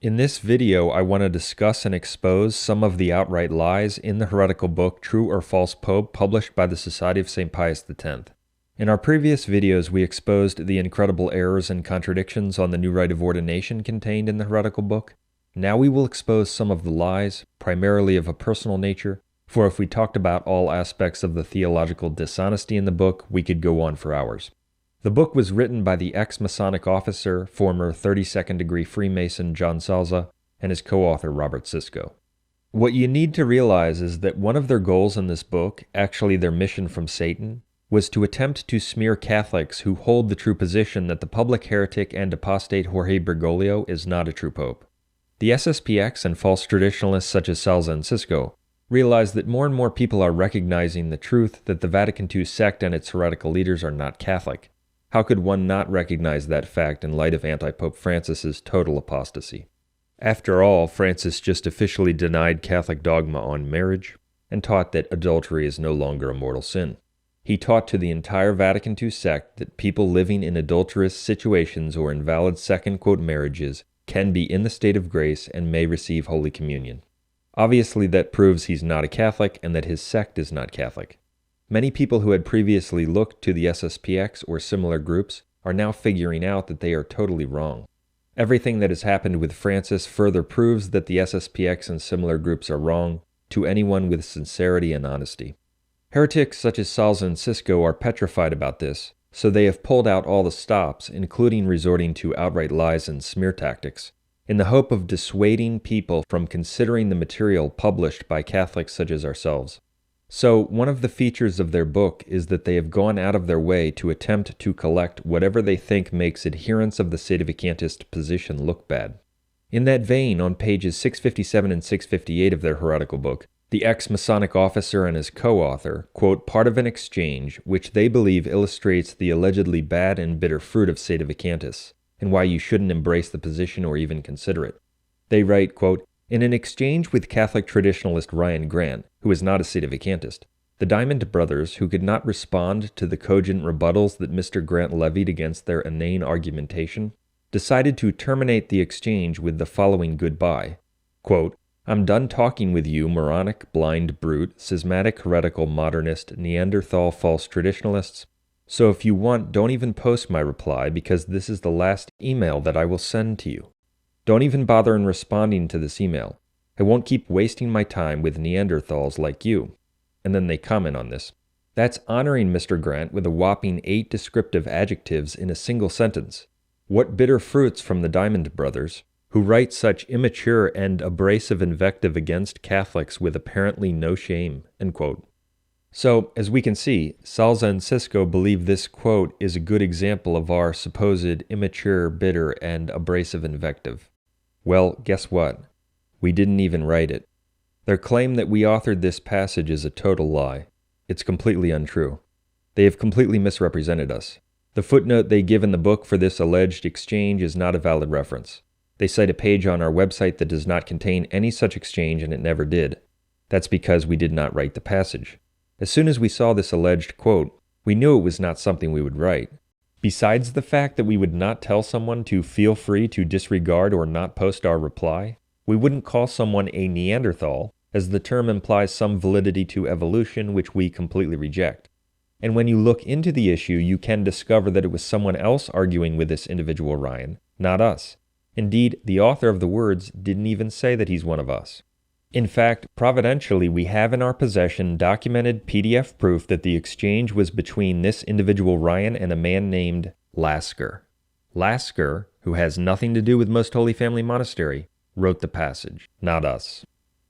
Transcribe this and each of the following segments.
In this video, I want to discuss and expose some of the outright lies in the heretical book True or False Pope published by the Society of St. Pius X. In our previous videos, we exposed the incredible errors and contradictions on the new rite of ordination contained in the heretical book. Now we will expose some of the lies, primarily of a personal nature, for if we talked about all aspects of the theological dishonesty in the book, we could go on for hours. The book was written by the ex-Masonic officer, former 32nd degree Freemason John Salza, and his co-author Robert Siscoe. What you need to realize is that one of their goals in this book, actually their mission from Satan, was to attempt to smear Catholics who hold the true position that the public heretic and apostate Jorge Bergoglio is not a true pope. The SSPX and false traditionalists such as Salza and Siscoe realize that more and more people are recognizing the truth that the Vatican II sect and its heretical leaders are not Catholic. How could one not recognize that fact in light of anti-Pope Francis's total apostasy? After all, Francis just officially denied Catholic dogma on marriage and taught that adultery is no longer a mortal sin. He taught to the entire Vatican II sect that people living in adulterous situations or invalid second-quote marriages can be in the state of grace and may receive Holy Communion. Obviously, that proves he's not a Catholic and that his sect is not Catholic. Many people who had previously looked to the SSPX or similar groups are now figuring out that they are totally wrong. Everything that has happened with Francis further proves that the SSPX and similar groups are wrong to anyone with sincerity and honesty. Heretics such as Salza and Siscoe are petrified about this, so they have pulled out all the stops, including resorting to outright lies and smear tactics, in the hope of dissuading people from considering the material published by Catholics such as ourselves. So, one of the features of their book is that they have gone out of their way to attempt to collect whatever they think makes adherents of the sedevacantist position look bad. In that vein, on pages 657 and 658 of their heretical book, the ex-Masonic officer and his co-author quote part of an exchange which they believe illustrates the allegedly bad and bitter fruit of sedevacantists, and why you shouldn't embrace the position or even consider it. They write, quote, "In an exchange with Catholic traditionalist Ryan Grant, who is not a sedevacantist, the Diamond brothers, who could not respond to the cogent rebuttals that Mr. Grant levied against their inane argumentation, decided to terminate the exchange with the following goodbye. Quote, I'm done talking with you, moronic, blind brute, schismatic, heretical, modernist, Neanderthal, false traditionalists. So if you want, don't even post my reply because this is the last email that I will send to you. Don't even bother in responding to this email. I won't keep wasting my time with Neanderthals like you." And then they comment on this. That's honoring Mr. Grant with a whopping 8 descriptive adjectives in a single sentence. What bitter fruits from the Diamond brothers, who write such immature and abrasive invective against Catholics with apparently no shame, end quote. So, as we can see, Salza and Siscoe believe this quote is a good example of our supposed immature, bitter, and abrasive invective. Well, guess what? We didn't even write it. Their claim that we authored this passage is a total lie. It's completely untrue. They have completely misrepresented us. The footnote they give in the book for this alleged exchange is not a valid reference. They cite a page on our website that does not contain any such exchange, and it never did. That's because we did not write the passage. As soon as we saw this alleged quote, we knew it was not something we would write. Besides the fact that we would not tell someone to feel free to disregard or not post our reply, we wouldn't call someone a Neanderthal, as the term implies some validity to evolution which we completely reject. And when you look into the issue, you can discover that it was someone else arguing with this individual Ryan, not us. Indeed, the author of the words didn't even say that he's one of us. In fact, providentially, we have in our possession documented PDF proof that the exchange was between this individual Ryan and a man named Lasker. Lasker, who has nothing to do with Most Holy Family Monastery, wrote the passage, not us.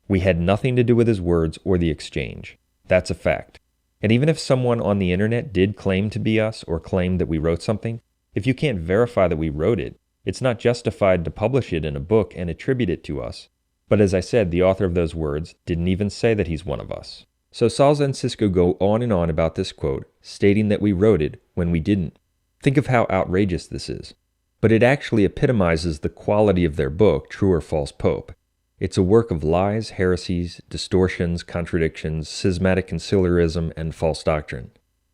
We had nothing to do with his words or the exchange. That's a fact. And even if someone on the internet did claim to be us or claim that we wrote something, if you can't verify that we wrote it, it's not justified to publish it in a book and attribute it to us. But as I said, the author of those words didn't even say that he's one of us. So Salza and Siscoe go on and on about this quote, stating that we wrote it when we didn't. Think of how outrageous this is. But it actually epitomizes the quality of their book, True or False Pope. It's a work of lies, heresies, distortions, contradictions, schismatic conciliarism, and false doctrine.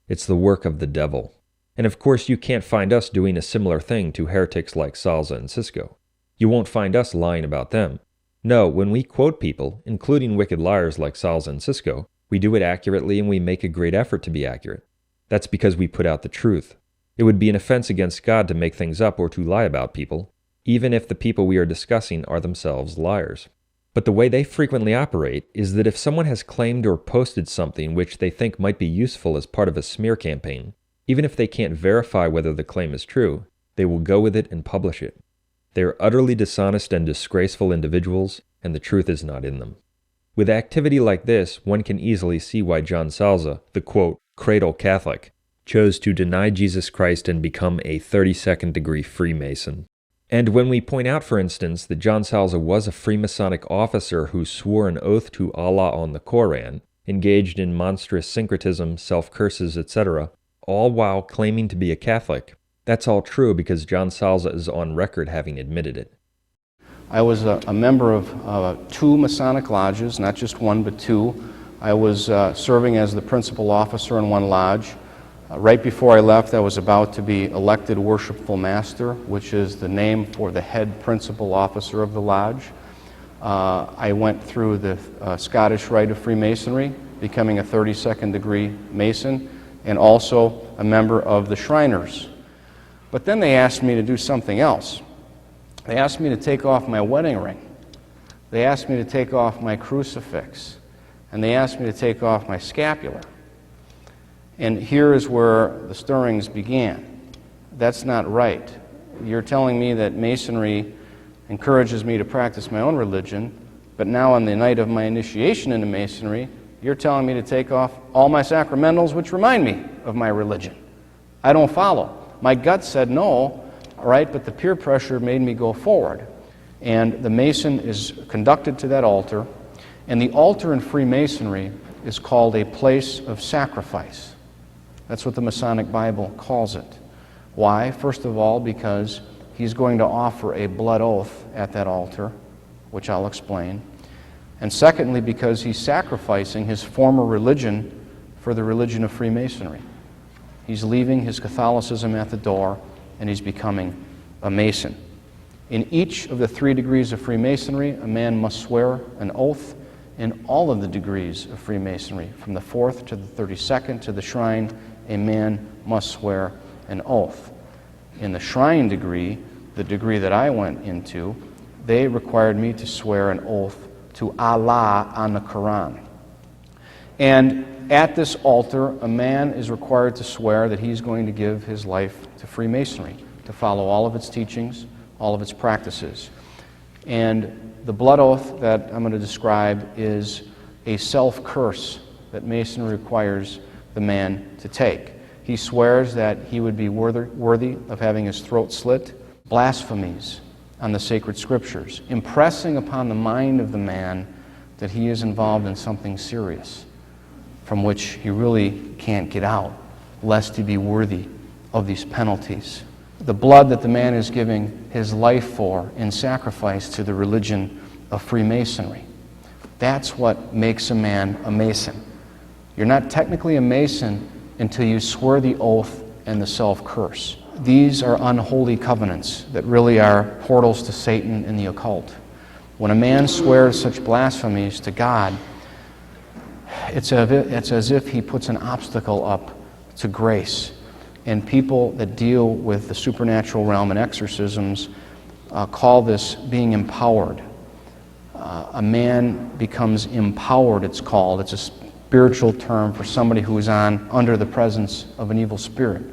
It's the work of the devil. And of course you can't find us doing a similar thing to heretics like Salza and Siscoe. You won't find us lying about them. No, when we quote people, including wicked liars like Salza and Siscoe, we do it accurately and we make a great effort to be accurate. That's because we put out the truth. It would be an offense against God to make things up or to lie about people, even if the people we are discussing are themselves liars. But the way they frequently operate is that if someone has claimed or posted something which they think might be useful as part of a smear campaign, even if they can't verify whether the claim is true, they will go with it and publish it. They are utterly dishonest and disgraceful individuals, and the truth is not in them. With activity like this, one can easily see why John Salza, the quote, cradle Catholic, chose to deny Jesus Christ and become a 32nd degree Freemason. And when we point out, for instance, that John Salza was a Freemasonic officer who swore an oath to Allah on the Koran, engaged in monstrous syncretism, self-curses, etc., all while claiming to be a Catholic, that's all true because John Salza is on record having admitted it. I was a member of 2 Masonic lodges, not just 1 but 2. I was serving as the principal officer in 1 lodge. Right before I left, I was about to be elected Worshipful Master, which is the name for the head principal officer of the lodge. I went through the Scottish Rite of Freemasonry, becoming a 32nd degree Mason, and also a member of the Shriners. But then they asked me to do something else. They asked me to take off my wedding ring. They asked me to take off my crucifix. And they asked me to take off my scapular. And here is where the stirrings began. That's not right. You're telling me that Masonry encourages me to practice my own religion, but now on the night of my initiation into Masonry, you're telling me to take off all my sacramentals, which remind me of my religion. I don't follow. My gut said no, all right, but the peer pressure made me go forward. And the Mason is conducted to that altar, and the altar in Freemasonry is called a place of sacrifice. That's what the Masonic Bible calls it. Why? First of all, because he's going to offer a blood oath at that altar, which I'll explain. And secondly, because he's sacrificing his former religion for the religion of Freemasonry. He's leaving his Catholicism at the door, and he's becoming a Mason. In each of the 3 degrees of Freemasonry, a man must swear an oath. In all of the degrees of Freemasonry, from the 4th to the 32nd to the Shrine, a man must swear an oath. In the Shrine degree, the degree that I went into, they required me to swear an oath to Allah on the Quran. And at this altar, a man is required to swear that he's going to give his life to Freemasonry, to follow all of its teachings, all of its practices. And the blood oath that I'm going to describe is a self-curse that Masonry requires the man to take. He swears that he would be worthy of having his throat slit, blasphemies on the sacred scriptures, impressing upon the mind of the man that he is involved in something serious from which he really can't get out, lest he be worthy of these penalties. The blood that the man is giving his life for in sacrifice to the religion of Freemasonry. That's what makes a man a Mason. You're not technically a Mason until you swear the oath and the self-curse. These are unholy covenants that really are portals to Satan and the occult. When a man swears such blasphemies to God, it's as if he puts an obstacle up to grace. And people that deal with the supernatural realm and exorcisms call this being empowered. A man becomes empowered, it's called. It's a spiritual term for somebody who is under the presence of an evil spirit.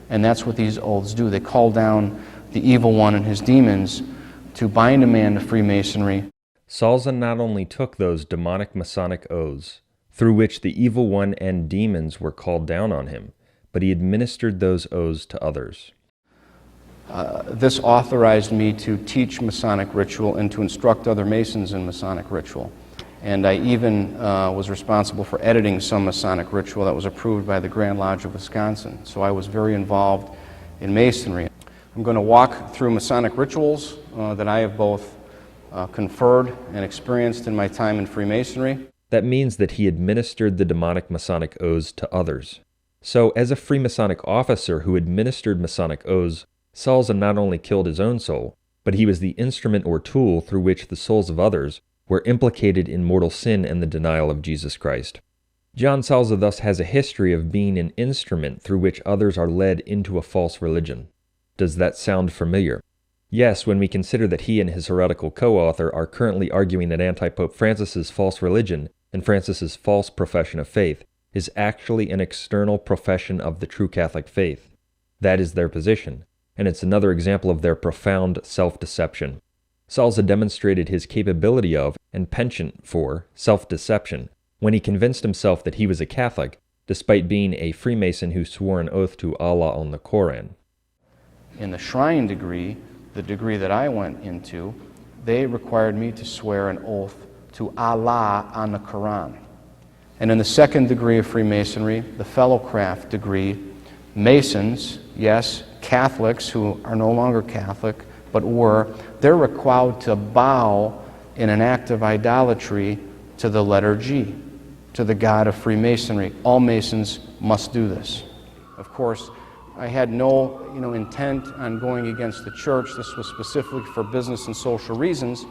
And that's what these oaths do. They call down the evil one and his demons to bind a man to Freemasonry. Salza not only took those demonic Masonic oaths, through which the evil one and demons were called down on him, but he administered those oaths to others. This authorized me to teach Masonic ritual and to instruct other Masons in Masonic ritual. And I even was responsible for editing some Masonic ritual that was approved by the Grand Lodge of Wisconsin. So I was very involved in Masonry. I'm going to walk through Masonic rituals that I have both conferred and experienced in my time in Freemasonry. That means that he administered the demonic Masonic oaths to others. So, as a Freemasonic officer who administered Masonic oaths, Salza not only killed his own soul, but he was the instrument or tool through which the souls of others were implicated in mortal sin and the denial of Jesus Christ. John Salza thus has a history of being an instrument through which others are led into a false religion. Does that sound familiar? Yes, when we consider that he and his heretical co-author are currently arguing that Antipope Francis's false religion and Francis's false profession of faith is actually an external profession of the true Catholic faith. That is their position, and it's another example of their profound self-deception. Salza demonstrated his capability of, and penchant for, self-deception when he convinced himself that he was a Catholic, despite being a Freemason who swore an oath to Allah on the Koran. In the shrine degree, the degree that I went into, they required me to swear an oath to Allah on the Quran. And in the second degree of Freemasonry, the fellowcraft degree, Masons, yes, Catholics who are no longer Catholic, but they're required to bow in an act of idolatry to the letter G, to the God of Freemasonry. All Masons must do this. Of course, I had no intent on going against the church. This was specifically for business and social reasons.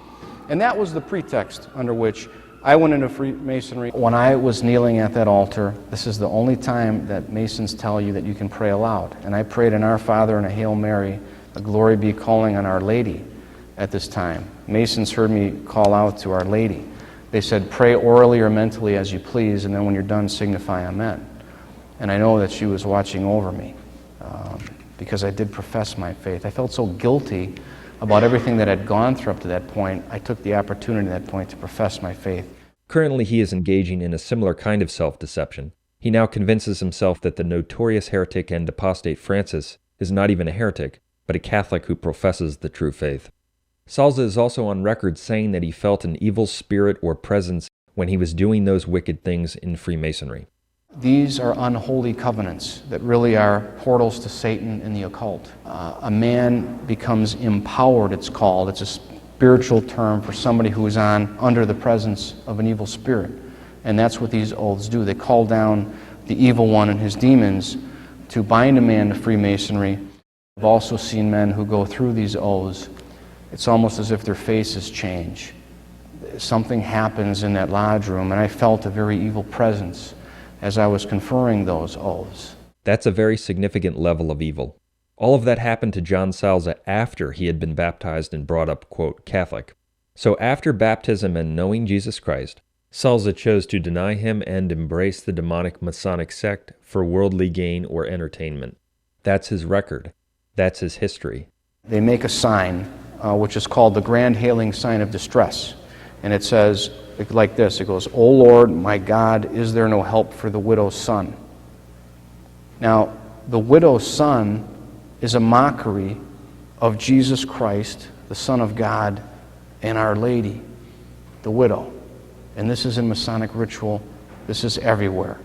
And that was the pretext under which I went into Freemasonry. When I was kneeling at that altar, this is the only time that Masons tell you that you can pray aloud. And I prayed an Our Father and a Hail Mary, a Glory Be calling on Our Lady at this time. Masons heard me call out to Our Lady. They said, pray orally or mentally as you please, and then when you're done, signify Amen. And I know that she was watching over me because I did profess my faith. I felt so guilty about everything that had gone through up to that point. I took the opportunity at that point to profess my faith. Currently, he is engaging in a similar kind of self-deception. He now convinces himself that the notorious heretic and apostate Francis is not even a heretic, but a Catholic who professes the true faith. Salza is also on record saying that he felt an evil spirit or presence when he was doing those wicked things in Freemasonry. These are unholy covenants that really are portals to Satan and the occult. A man becomes empowered, it's called. It's a spiritual term for somebody who is under the presence of an evil spirit. And that's what these oaths do. They call down the evil one and his demons to bind a man to Freemasonry. I've also seen men who go through these oaths. It's almost as if their faces change. Something happens in that lodge room, and I felt a very evil presence as I was conferring those oaths. That's a very significant level of evil. All of that happened to John Salza after he had been baptized and brought up, quote, Catholic. So after baptism and knowing Jesus Christ, Salza chose to deny him and embrace the demonic Masonic sect for worldly gain or entertainment. That's his record. That's his history. They make a sign, which is called the Grand Hailing Sign of Distress. And it says like this, it goes, O Lord, my God, is there no help for the widow's son? Now, the widow's son is a mockery of Jesus Christ, the Son of God, and Our Lady, the widow. And this is in Masonic ritual. This is everywhere.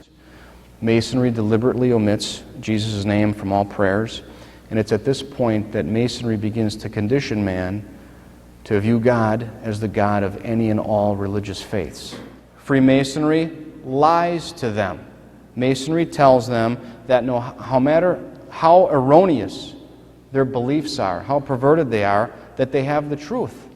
Masonry deliberately omits Jesus' name from all prayers, and it's at this point that Masonry begins to condition man to view God as the God of any and all religious faiths. Freemasonry lies to them. Masonry tells them that no matter how erroneous their beliefs are, how perverted they are, that they have the truth.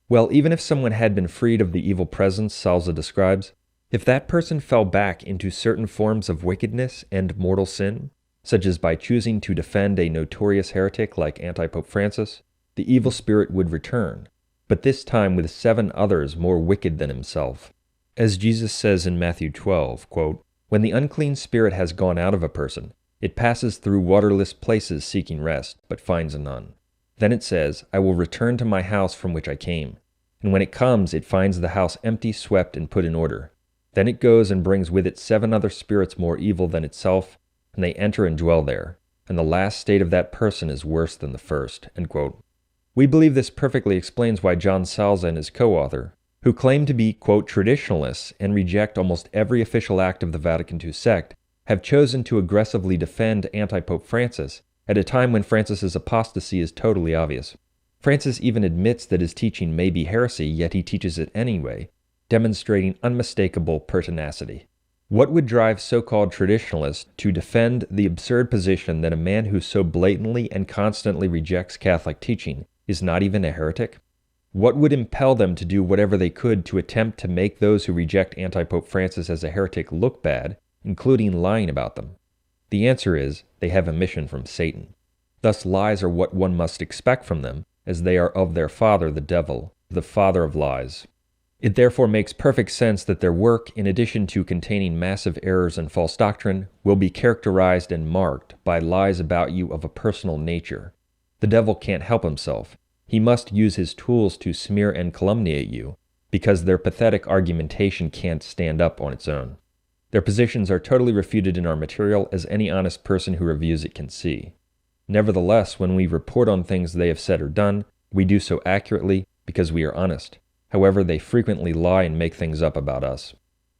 Well, even if someone had been freed of the evil presence Salza describes, if that person fell back into certain forms of wickedness and mortal sin, such as by choosing to defend a notorious heretic like Antipope Francis, the evil spirit would return, but this time with 7 others more wicked than himself. As Jesus says in Matthew 12, quote, when the unclean spirit has gone out of a person, it passes through waterless places seeking rest, but finds none. Then it says, I will return to my house from which I came. And when it comes, it finds the house empty, swept, and put in order. Then it goes and brings with it 7 other spirits more evil than itself, and they enter and dwell there. And the last state of that person is worse than the first. End quote. We believe this perfectly explains why John Salza and his co-author, who claim to be, quote, traditionalists and reject almost every official act of the Vatican II sect, have chosen to aggressively defend Antipope Francis at a time when Francis's apostasy is totally obvious. Francis even admits that his teaching may be heresy, yet he teaches it anyway, demonstrating unmistakable pertinacity. What would drive so-called traditionalists to defend the absurd position that a man who so blatantly and constantly rejects Catholic teaching is not even a heretic? What would impel them to do whatever they could to attempt to make those who reject Anti-Pope Francis as a heretic look bad, including lying about them? The answer is, they have a mission from Satan. Thus lies are what one must expect from them, as they are of their father the devil, the father of lies. It therefore makes perfect sense that their work, in addition to containing massive errors and false doctrine, will be characterized and marked by lies about you of a personal nature. The devil can't help himself. He must use his tools to smear and calumniate you, because their pathetic argumentation can't stand up on its own. Their positions are totally refuted in our material, as any honest person who reviews it can see. Nevertheless, when we report on things they have said or done, we do so accurately because we are honest. However, they frequently lie and make things up about us.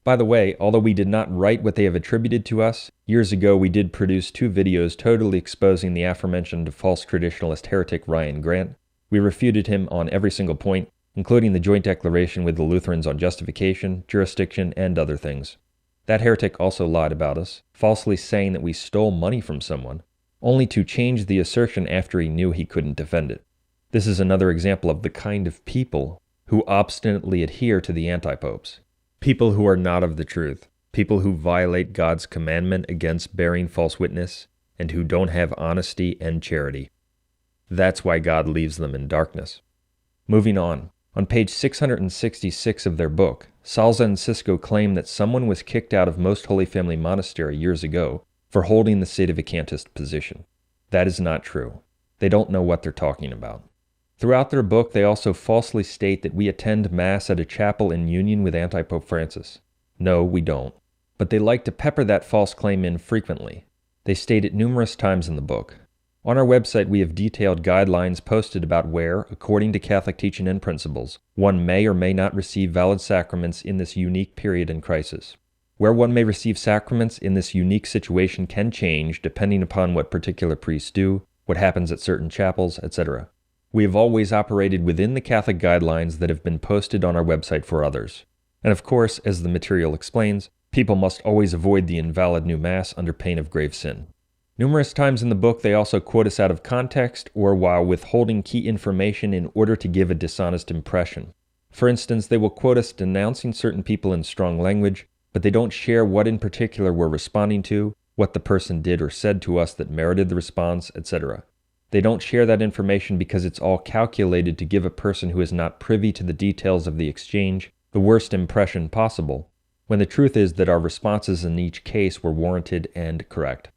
By the way, although we did not write what they have attributed to us, years ago we did produce 2 videos totally exposing the aforementioned false traditionalist heretic Ryan Grant. We refuted him on every single point, including the joint declaration with the Lutherans on justification, jurisdiction, and other things. That heretic also lied about us, falsely saying that we stole money from someone, only to change the assertion after he knew he couldn't defend it. This is another example of the kind of people who obstinately adhere to the anti-popes. People who are not of the truth, people who violate God's commandment against bearing false witness, and who don't have honesty and charity. That's why God leaves them in darkness. Moving on page 666 of their book, Salza and Siscoe claim that someone was kicked out of Most Holy Family Monastery years ago for holding the sedevacantist position. That is not true. They don't know what they're talking about. Throughout their book, they also falsely state that we attend Mass at a chapel in union with Anti-Pope Francis. No, we don't. But they like to pepper that false claim in frequently. They state it numerous times in the book. On our website, we have detailed guidelines posted about where, according to Catholic teaching and principles, one may or may not receive valid sacraments in this unique period and crisis. Where one may receive sacraments in this unique situation can change depending upon what particular priests do, what happens at certain chapels, etc. We have always operated within the Catholic guidelines that have been posted on our website for others. And of course, as the material explains, people must always avoid the invalid new Mass under pain of grave sin. Numerous times in the book, they also quote us out of context or while withholding key information in order to give a dishonest impression. For instance, they will quote us denouncing certain people in strong language, but they don't share what in particular we're responding to, what the person did or said to us that merited the response, etc. They don't share that information because it's all calculated to give a person who is not privy to the details of the exchange the worst impression possible, when the truth is that our responses in each case were warranted and correct.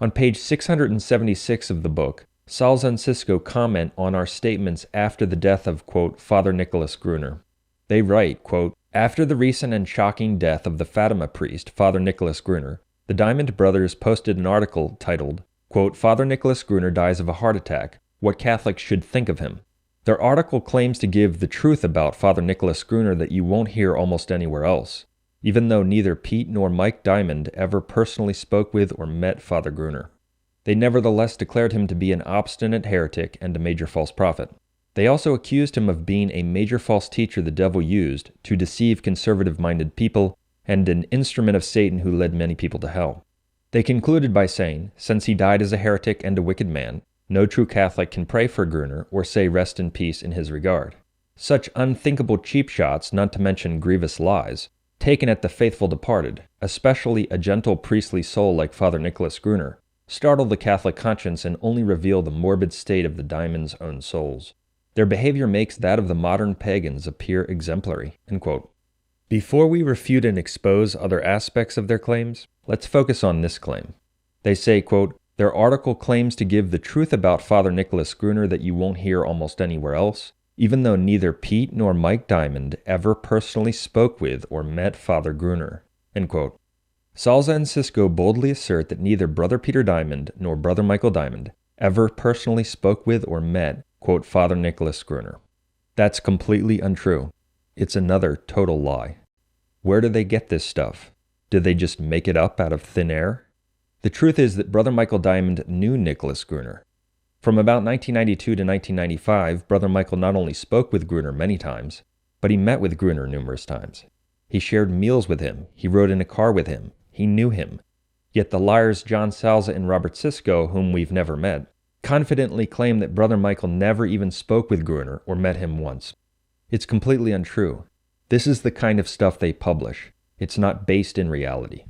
On page 676 of the book, Salza and Siscoe comment on our statements after the death of, quote, Father Nicholas Gruner. They write, quote, after the recent and shocking death of the Fatima priest, Father Nicholas Gruner, the Diamond Brothers posted an article titled, quote, Father Nicholas Gruner dies of a heart attack, what Catholics should think of him. Their article claims to give the truth about Father Nicholas Gruner that you won't hear almost anywhere else, even though neither Pete nor Mike Diamond ever personally spoke with or met Father Gruner. They nevertheless declared him to be an obstinate heretic and a major false prophet. They also accused him of being a major false teacher the devil used to deceive conservative-minded people and an instrument of Satan who led many people to hell. They concluded by saying, since he died as a heretic and a wicked man, no true Catholic can pray for Gruner or say rest in peace in his regard. Such unthinkable cheap shots, not to mention grievous lies, taken at the faithful departed, especially a gentle priestly soul like Father Nicholas Gruner, startle the Catholic conscience and only reveal the morbid state of the Diamond's own souls. Their behavior makes that of the modern pagans appear exemplary. End quote. Before we refute and expose other aspects of their claims, let's focus on this claim. They say, quote, their article claims to give the truth about Father Nicholas Gruner that you won't hear almost anywhere else, even though neither Pete nor Mike Diamond ever personally spoke with or met Father Gruner. End quote. Salza and Siscoe boldly assert that neither Brother Peter Diamond nor Brother Michael Diamond ever personally spoke with or met, quote, Father Nicholas Gruner. That's completely untrue. It's another total lie. Where do they get this stuff? Did they just make it up out of thin air? The truth is that Brother Michael Diamond knew Nicholas Gruner. From about 1992 to 1995, Brother Michael not only spoke with Gruner many times, but he met with Gruner numerous times. He shared meals with him, he rode in a car with him, he knew him. Yet the liars John Salza and Robert Siscoe, whom we've never met, confidently claim that Brother Michael never even spoke with Gruner or met him once. It's completely untrue. This is the kind of stuff they publish. It's not based in reality.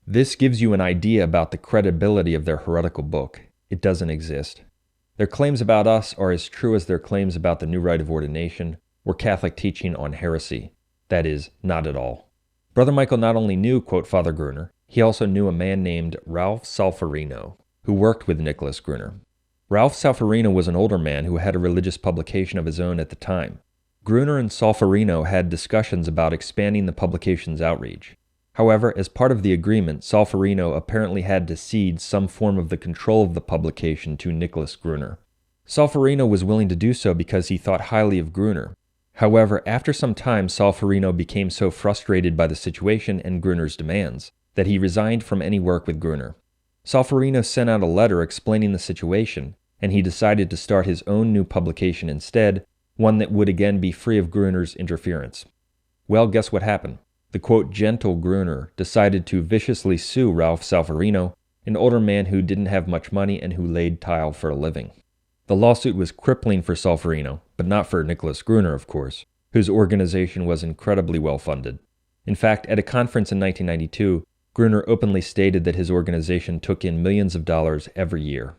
This gives you an idea about the credibility of their heretical book. It doesn't exist. Their claims about us are as true as their claims about the new rite of ordination or Catholic teaching on heresy. That is, not at all. Brother Michael not only knew, quote, Father Gruner, he also knew a man named Ralph Solferino, who worked with Nicholas Gruner. Ralph Solferino was an older man who had a religious publication of his own at the time. Gruner and Solferino had discussions about expanding the publication's outreach. However, as part of the agreement, Solferino apparently had to cede some form of the control of the publication to Nicholas Gruner. Solferino was willing to do so because he thought highly of Gruner. However, after some time, Solferino became so frustrated by the situation and Gruner's demands that he resigned from any work with Gruner. Solferino sent out a letter explaining the situation, and he decided to start his own new publication instead, one that would again be free of Gruner's interference. Well, guess what happened? The quote, gentle Gruner decided to viciously sue Ralph Solferino, an older man who didn't have much money and who laid tile for a living. The lawsuit was crippling for Solferino, but not for Nicholas Gruner, of course, whose organization was incredibly well funded. In fact, at a conference in 1992, Gruner openly stated that his organization took in millions of dollars every year.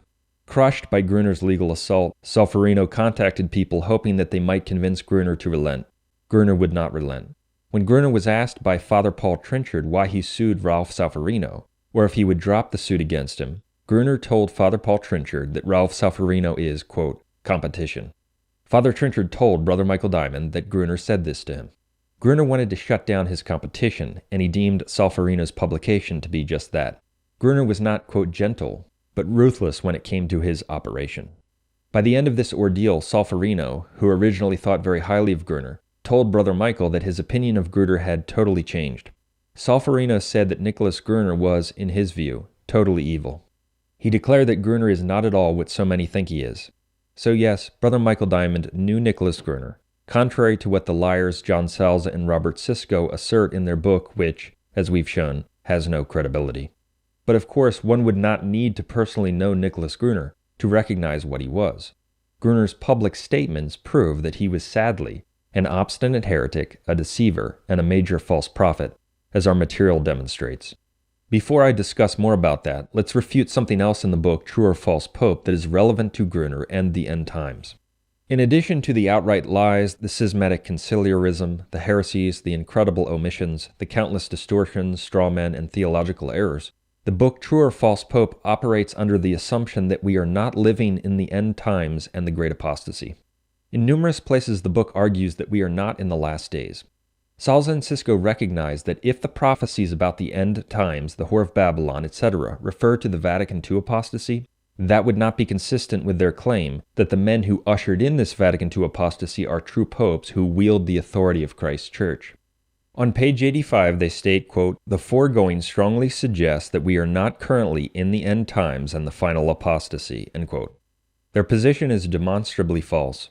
Crushed by Gruner's legal assault, Solferino contacted people hoping that they might convince Gruner to relent. Gruner would not relent. When Gruner was asked by Father Paul Trinchard why he sued Ralph Solferino, or if he would drop the suit against him, Gruner told Father Paul Trinchard that Ralph Solferino is, quote, competition. Father Trinchard told Brother Michael Diamond that Gruner said this to him. Gruner wanted to shut down his competition, and he deemed Solferino's publication to be just that. Gruner was not, quote, gentle, but ruthless when it came to his operation. By the end of this ordeal, Solferino, who originally thought very highly of Gruner, told Brother Michael that his opinion of Gruner had totally changed. Solferino said that Nicholas Gruner was, in his view, totally evil. He declared that Gruner is not at all what so many think he is. So yes, Brother Michael Diamond knew Nicholas Gruner, contrary to what the liars John Salza and Robert Siscoe assert in their book, which, as we've shown, has no credibility. But of course, one would not need to personally know Nicholas Gruner to recognize what he was. Gruner's public statements prove that he was sadly an obstinate heretic, a deceiver, and a major false prophet, as our material demonstrates. Before I discuss more about that, let's refute something else in the book True or False Pope that is relevant to Gruner and the end times. In addition to the outright lies, the schismatic conciliarism, the heresies, the incredible omissions, the countless distortions, straw men, and theological errors, the book True or False Pope operates under the assumption that we are not living in the end times and the great apostasy. In numerous places, the book argues that we are not in the last days. Salza and Siscoe recognize that if the prophecies about the end times, the Whore of Babylon, etc., refer to the Vatican II apostasy, that would not be consistent with their claim that the men who ushered in this Vatican II apostasy are true popes who wield the authority of Christ's Church. On page 85, they state, quote, the foregoing strongly suggests that we are not currently in the end times and the final apostasy, end quote. Their position is demonstrably false.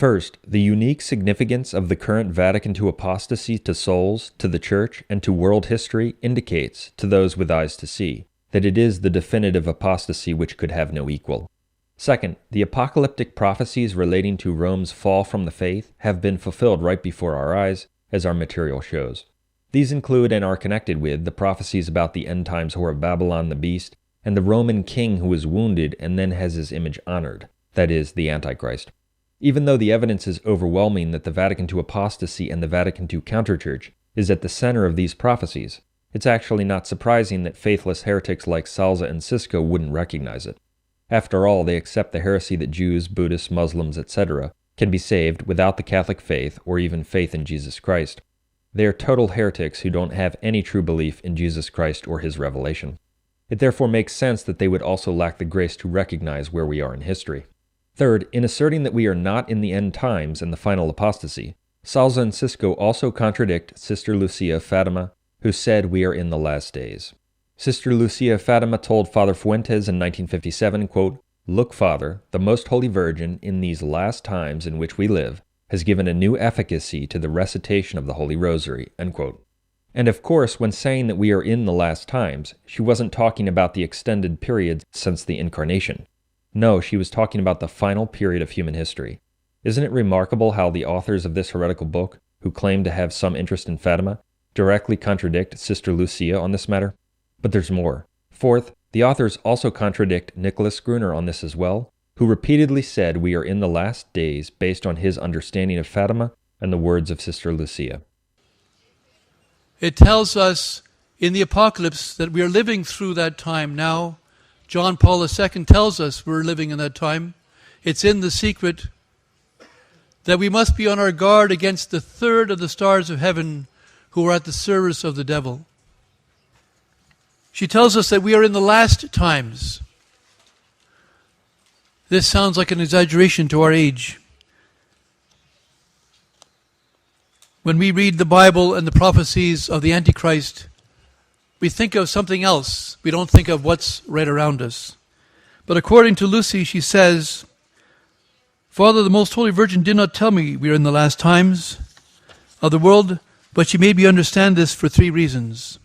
First, the unique significance of the current Vatican II apostasy to souls, to the Church, and to world history indicates, to those with eyes to see, that it is the definitive apostasy which could have no equal. Second, the apocalyptic prophecies relating to Rome's fall from the faith have been fulfilled right before our eyes, as our material shows. These include and are connected with the prophecies about the end times whore of Babylon the beast, and the Roman king who is wounded and then has his image honored, that is, the Antichrist. Even though the evidence is overwhelming that the Vatican II apostasy and the Vatican II counterchurch is at the center of these prophecies, it's actually not surprising that faithless heretics like Salza and Siscoe wouldn't recognize it. After all, they accept the heresy that Jews, Buddhists, Muslims, etc. can be saved without the Catholic faith or even faith in Jesus Christ. They are total heretics who don't have any true belief in Jesus Christ or his revelation. It therefore makes sense that they would also lack the grace to recognize where we are in history. Third, in asserting that we are not in the end times and the final apostasy, Salza and Siscoe also contradict Sister Lucia of Fatima, who said we are in the last days. Sister Lucia of Fatima told Father Fuentes in 1957, quote, look, Father, the Most Holy Virgin, in these last times in which we live, has given a new efficacy to the recitation of the Holy Rosary, end quote. And of course, when saying that we are in the last times, she wasn't talking about the extended period since the Incarnation. No, she was talking about the final period of human history. Isn't it remarkable how the authors of this heretical book, who claim to have some interest in Fatima, directly contradict Sister Lucia on this matter? But there's more. Fourth, the authors also contradict Nicholas Gruner on this as well, who repeatedly said we are in the last days based on his understanding of Fatima and the words of Sister Lucia. It tells us in the Apocalypse that we are living through that time now. John Paul II tells us we're living in that time. It's in the secret that we must be on our guard against the third of the stars of heaven who are at the service of the devil. She tells us that we are in the last times. This sounds like an exaggeration to our age. When we read the Bible and the prophecies of the Antichrist, we think of something else. We don't think of what's right around us. But according to Lucy, she says, Father, the Most Holy Virgin did not tell me we are in the last times of the world, but she made me understand this for 3 reasons.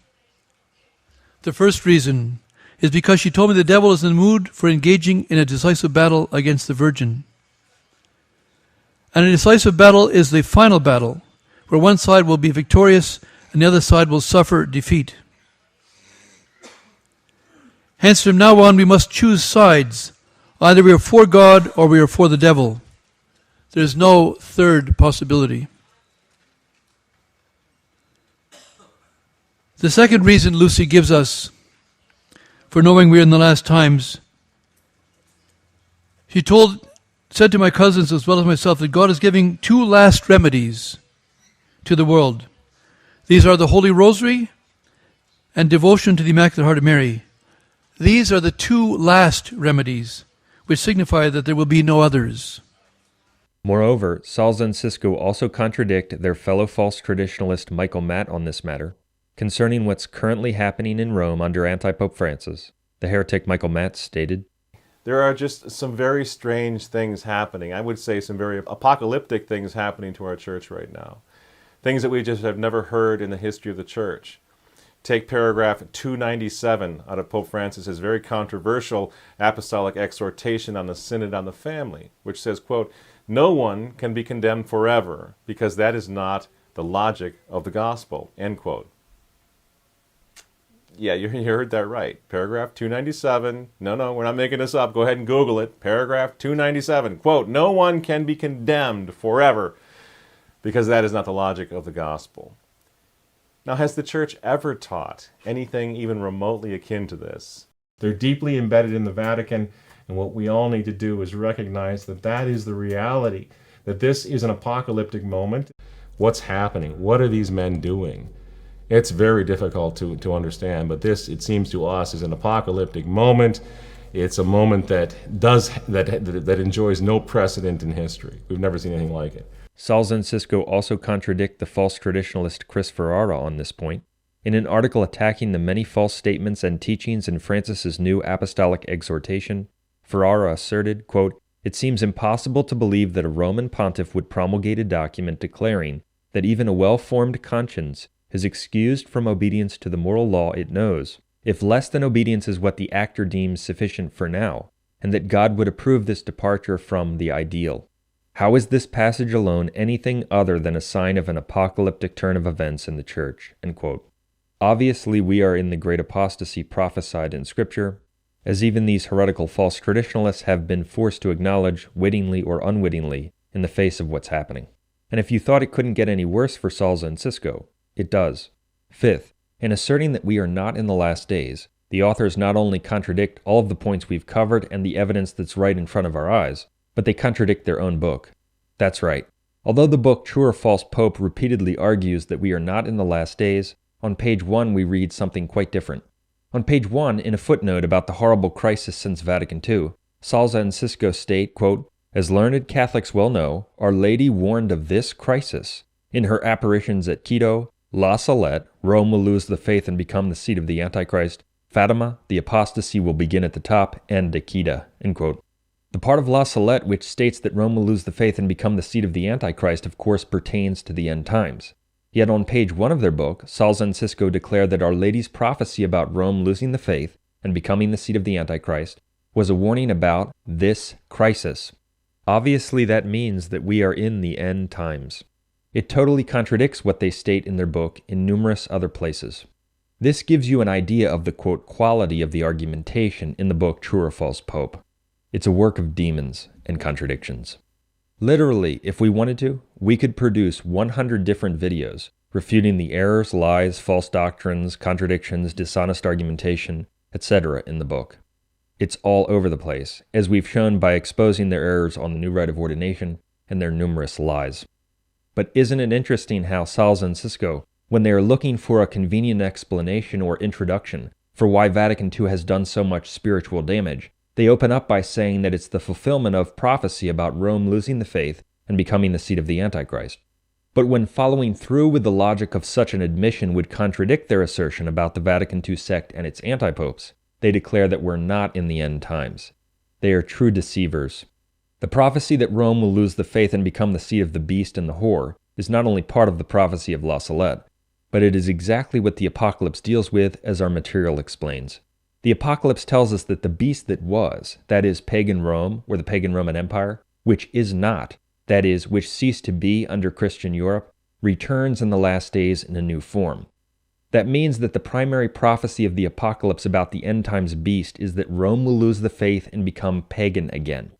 The first reason is because she told me the devil is in the mood for engaging in a decisive battle against the Virgin. And a decisive battle is the final battle, where one side will be victorious and the other side will suffer defeat. Hence, from now on, we must choose sides. Either we are for God or we are for the devil. There is no third possibility. The second reason Lucy gives us for knowing we are in the last times, she said to my cousins as well as myself that God is giving 2 last remedies to the world. These are the Holy Rosary and devotion to the Immaculate Heart of Mary. These are the 2 last remedies, which signify that there will be no others. Moreover, Salza and Siscoe also contradict their fellow false traditionalist Michael Matt on this matter, concerning what's currently happening in Rome under Anti-Pope Francis. The heretic Michael Matt stated, There are just some very strange things happening. I would say some very apocalyptic things happening to our church right now. Things that we just have never heard in the history of the church. Take paragraph 297 out of Pope Francis's very controversial apostolic exhortation on the Synod on the Family, which says, quote, "No one can be condemned forever, because that is not the logic of the gospel," end quote. Yeah, you heard that right. Paragraph 297. No, we're not making this up. Go ahead and Google it. Paragraph 297. Quote, "No one can be condemned forever, because that is not the logic of the gospel." Now, has the church ever taught anything even remotely akin to this? They're deeply embedded in the Vatican, and what we all need to do is recognize that that is the reality, that this is an apocalyptic moment. What's happening? What are these men doing? It's very difficult to understand, but this, it seems to us, is an apocalyptic moment. It's a moment that enjoys no precedent in history. We've never seen anything like it. Salza and Siscoe also contradict the false traditionalist Chris Ferrara on this point. In an article attacking the many false statements and teachings in Francis's new apostolic exhortation, Ferrara asserted, quote, "It seems impossible to believe that a Roman pontiff would promulgate a document declaring that even a well-formed conscience is excused from obedience to the moral law it knows, if less than obedience is what the actor deems sufficient for now, and that God would approve this departure from the ideal. How is this passage alone anything other than a sign of an apocalyptic turn of events in the Church?" End quote. Obviously, we are in the great apostasy prophesied in Scripture, as even these heretical false traditionalists have been forced to acknowledge, wittingly or unwittingly, in the face of what's happening. And if you thought it couldn't get any worse for Salza and Siscoe, it does. Fifth, in asserting that we are not in the last days, the authors not only contradict all of the points we've covered and the evidence that's right in front of our eyes, but they contradict their own book. That's right. Although the book True or False Pope repeatedly argues that we are not in the last days, on page 1 we read something quite different. On page 1, in a footnote about the horrible crisis since Vatican II, Salza and Siscoe state, quote, "As learned Catholics well know, Our Lady warned of this crisis. In her apparitions at Quito, La Salette, Rome will lose the faith and become the seat of the Antichrist. Fatima, the apostasy will begin at the top, and Aquita." End quote. The part of La Salette which states that Rome will lose the faith and become the seat of the Antichrist, of course, pertains to the end times. Yet on page 1 of their book, Salza and Siscoe declare that Our Lady's prophecy about Rome losing the faith and becoming the seat of the Antichrist was a warning about this crisis. Obviously, that means that we are in the end times. It totally contradicts what they state in their book in numerous other places. This gives you an idea of the, quote, quality of the argumentation in the book True or False Pope. It's a work of demons and contradictions. Literally, if we wanted to, we could produce 100 different videos refuting the errors, lies, false doctrines, contradictions, dishonest argumentation, etc. in the book. It's all over the place, as we've shown by exposing their errors on the new rite of ordination and their numerous lies. But isn't it interesting how Salza and Siscoe, when they are looking for a convenient explanation or introduction for why Vatican II has done so much spiritual damage, they open up by saying that it's the fulfillment of prophecy about Rome losing the faith and becoming the seat of the Antichrist. But when following through with the logic of such an admission would contradict their assertion about the Vatican II sect and its antipopes, they declare that we're not in the end times. They are true deceivers. The prophecy that Rome will lose the faith and become the seat of the beast and the whore is not only part of the prophecy of La Salette, but it is exactly what the Apocalypse deals with, as our material explains. The Apocalypse tells us that the beast that was, that is, pagan Rome, or the pagan Roman Empire, which is not, that is, which ceased to be under Christian Europe, returns in the last days in a new form. That means that the primary prophecy of the Apocalypse about the end times beast is that Rome will lose the faith and become pagan again.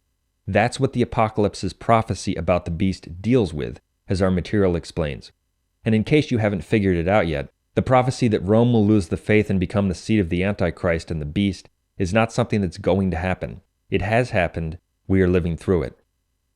That's what the Apocalypse's prophecy about the beast deals with, as our material explains. And in case you haven't figured it out yet, the prophecy that Rome will lose the faith and become the seat of the Antichrist and the beast is not something that's going to happen. It has happened. We are living through it.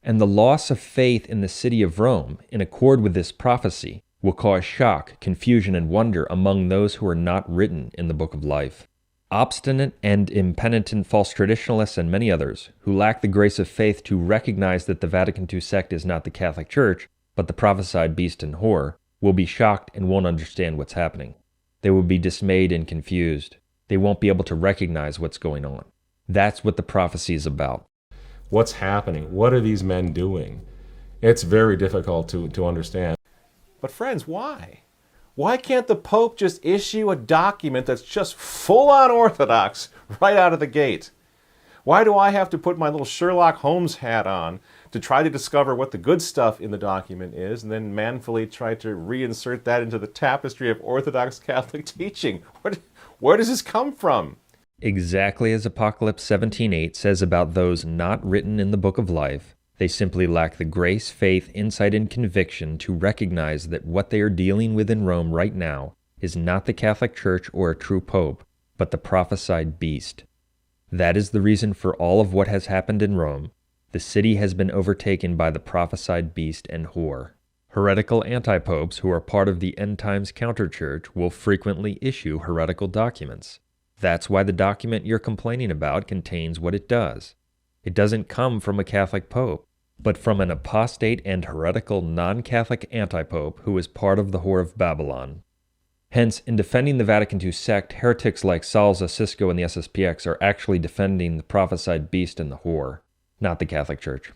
And the loss of faith in the city of Rome, in accord with this prophecy, will cause shock, confusion, and wonder among those who are not written in the book of life. Obstinate and impenitent false traditionalists and many others, who lack the grace of faith to recognize that the Vatican II sect is not the Catholic Church, but the prophesied beast and whore, will be shocked and won't understand what's happening. They will be dismayed and confused. They won't be able to recognize what's going on. That's what the prophecy is about. What's happening? What are these men doing? It's very difficult to understand. But friends, why? Why can't the Pope just issue a document that's just full-on orthodox right out of the gate? Why do I have to put my little Sherlock Holmes hat on to try to discover what the good stuff in the document is and then manfully try to reinsert that into the tapestry of Orthodox Catholic teaching? Where does this come from? Exactly as Apocalypse 17:8 says about those not written in the book of life, they simply lack the grace, faith, insight, and conviction to recognize that what they are dealing with in Rome right now is not the Catholic Church or a true pope, but the prophesied beast. That is the reason for all of what has happened in Rome. The city has been overtaken by the prophesied beast and whore. Heretical antipopes who are part of the end times counterchurch will frequently issue heretical documents. That's why the document you're complaining about contains what it does. It doesn't come from a Catholic pope, but from an apostate and heretical non-Catholic antipope who is part of the Whore of Babylon. Hence, in defending the Vatican II sect, heretics like Salza, Siscoe, and the SSPX are actually defending the prophesied beast and the whore, not the Catholic Church.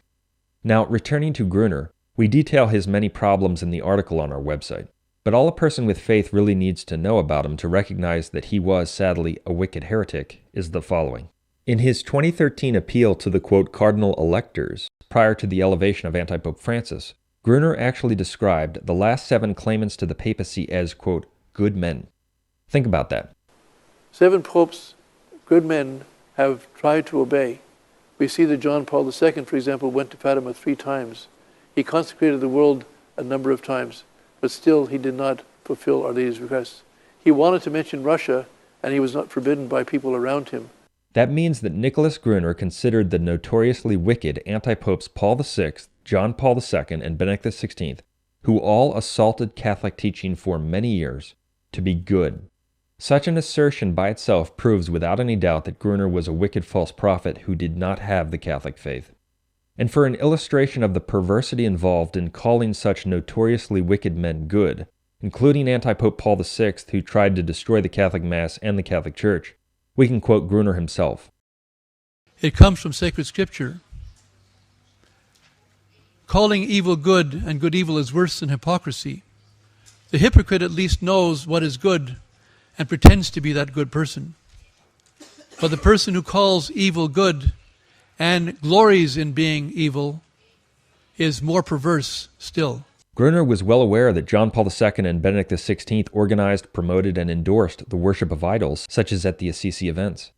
Now, returning to Gruner, we detail his many problems in the article on our website, but all a person with faith really needs to know about him to recognize that he was, sadly, a wicked heretic is the following. In his 2013 appeal to the, quote, cardinal electors, prior to the elevation of Antipope Francis, Gruner actually described the last 7 claimants to the papacy as, quote, good men. Think about that. 7 popes, good men, have tried to obey. We see that John Paul II, for example, went to Fatima 3 times. He consecrated the world a number of times, but still he did not fulfill Our Lady's requests. He wanted to mention Russia, and he was not forbidden by people around him. That means that Nicholas Gruner considered the notoriously wicked antipopes Paul VI, John Paul II, and Benedict XVI, who all assaulted Catholic teaching for many years, to be good. Such an assertion by itself proves without any doubt that Gruner was a wicked false prophet who did not have the Catholic faith. And for an illustration of the perversity involved in calling such notoriously wicked men good, including anti-Pope Paul VI, who tried to destroy the Catholic Mass and the Catholic Church, we can quote Gruner himself. It comes from sacred scripture. Calling evil good and good evil is worse than hypocrisy. The hypocrite at least knows what is good and pretends to be that good person. But the person who calls evil good and glories in being evil is more perverse still. Gruner was well aware that John Paul II and Benedict XVI organized, promoted, and endorsed the worship of idols, such as at the Assisi events.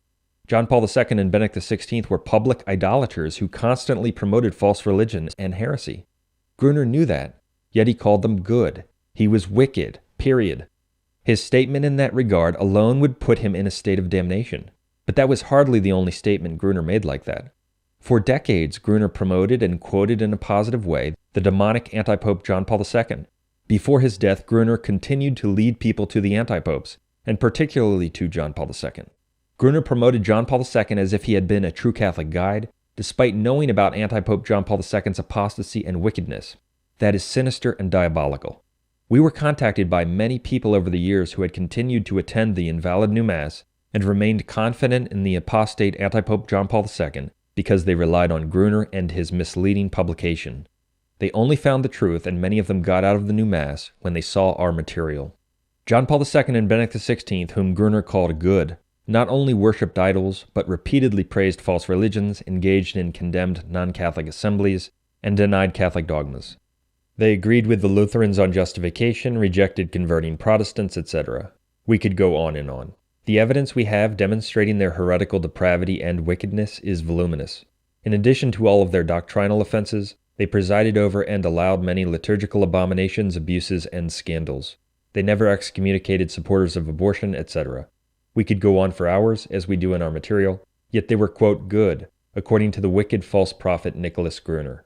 John Paul II and Benedict XVI were public idolaters who constantly promoted false religion and heresy. Gruner knew that, yet he called them good. He was wicked, period. His statement in that regard alone would put him in a state of damnation. But that was hardly the only statement Gruner made like that. For decades, Gruner promoted and quoted in a positive way the demonic anti-pope John Paul II. Before his death, Gruner continued to lead people to the anti-popes, and particularly to John Paul II. Gruner promoted John Paul II as if he had been a true Catholic guide, despite knowing about anti-pope John Paul II's apostasy and wickedness. That is sinister and diabolical. We were contacted by many people over the years who had continued to attend the invalid new Mass and remained confident in the apostate anti-pope John Paul II because they relied on Gruner and his misleading publication. They only found the truth, and many of them got out of the new Mass when they saw our material. John Paul II and Benedict XVI, whom Gruner called good, not only worshipped idols, but repeatedly praised false religions, engaged in condemned non-Catholic assemblies, and denied Catholic dogmas. They agreed with the Lutherans on justification, rejected converting Protestants, etc. We could go on and on. The evidence we have demonstrating their heretical depravity and wickedness is voluminous. In addition to all of their doctrinal offenses, they presided over and allowed many liturgical abominations, abuses, and scandals. They never excommunicated supporters of abortion, etc. We could go on for hours, as we do in our material, yet they were, quote, good, according to the wicked false prophet Nicholas Gruner.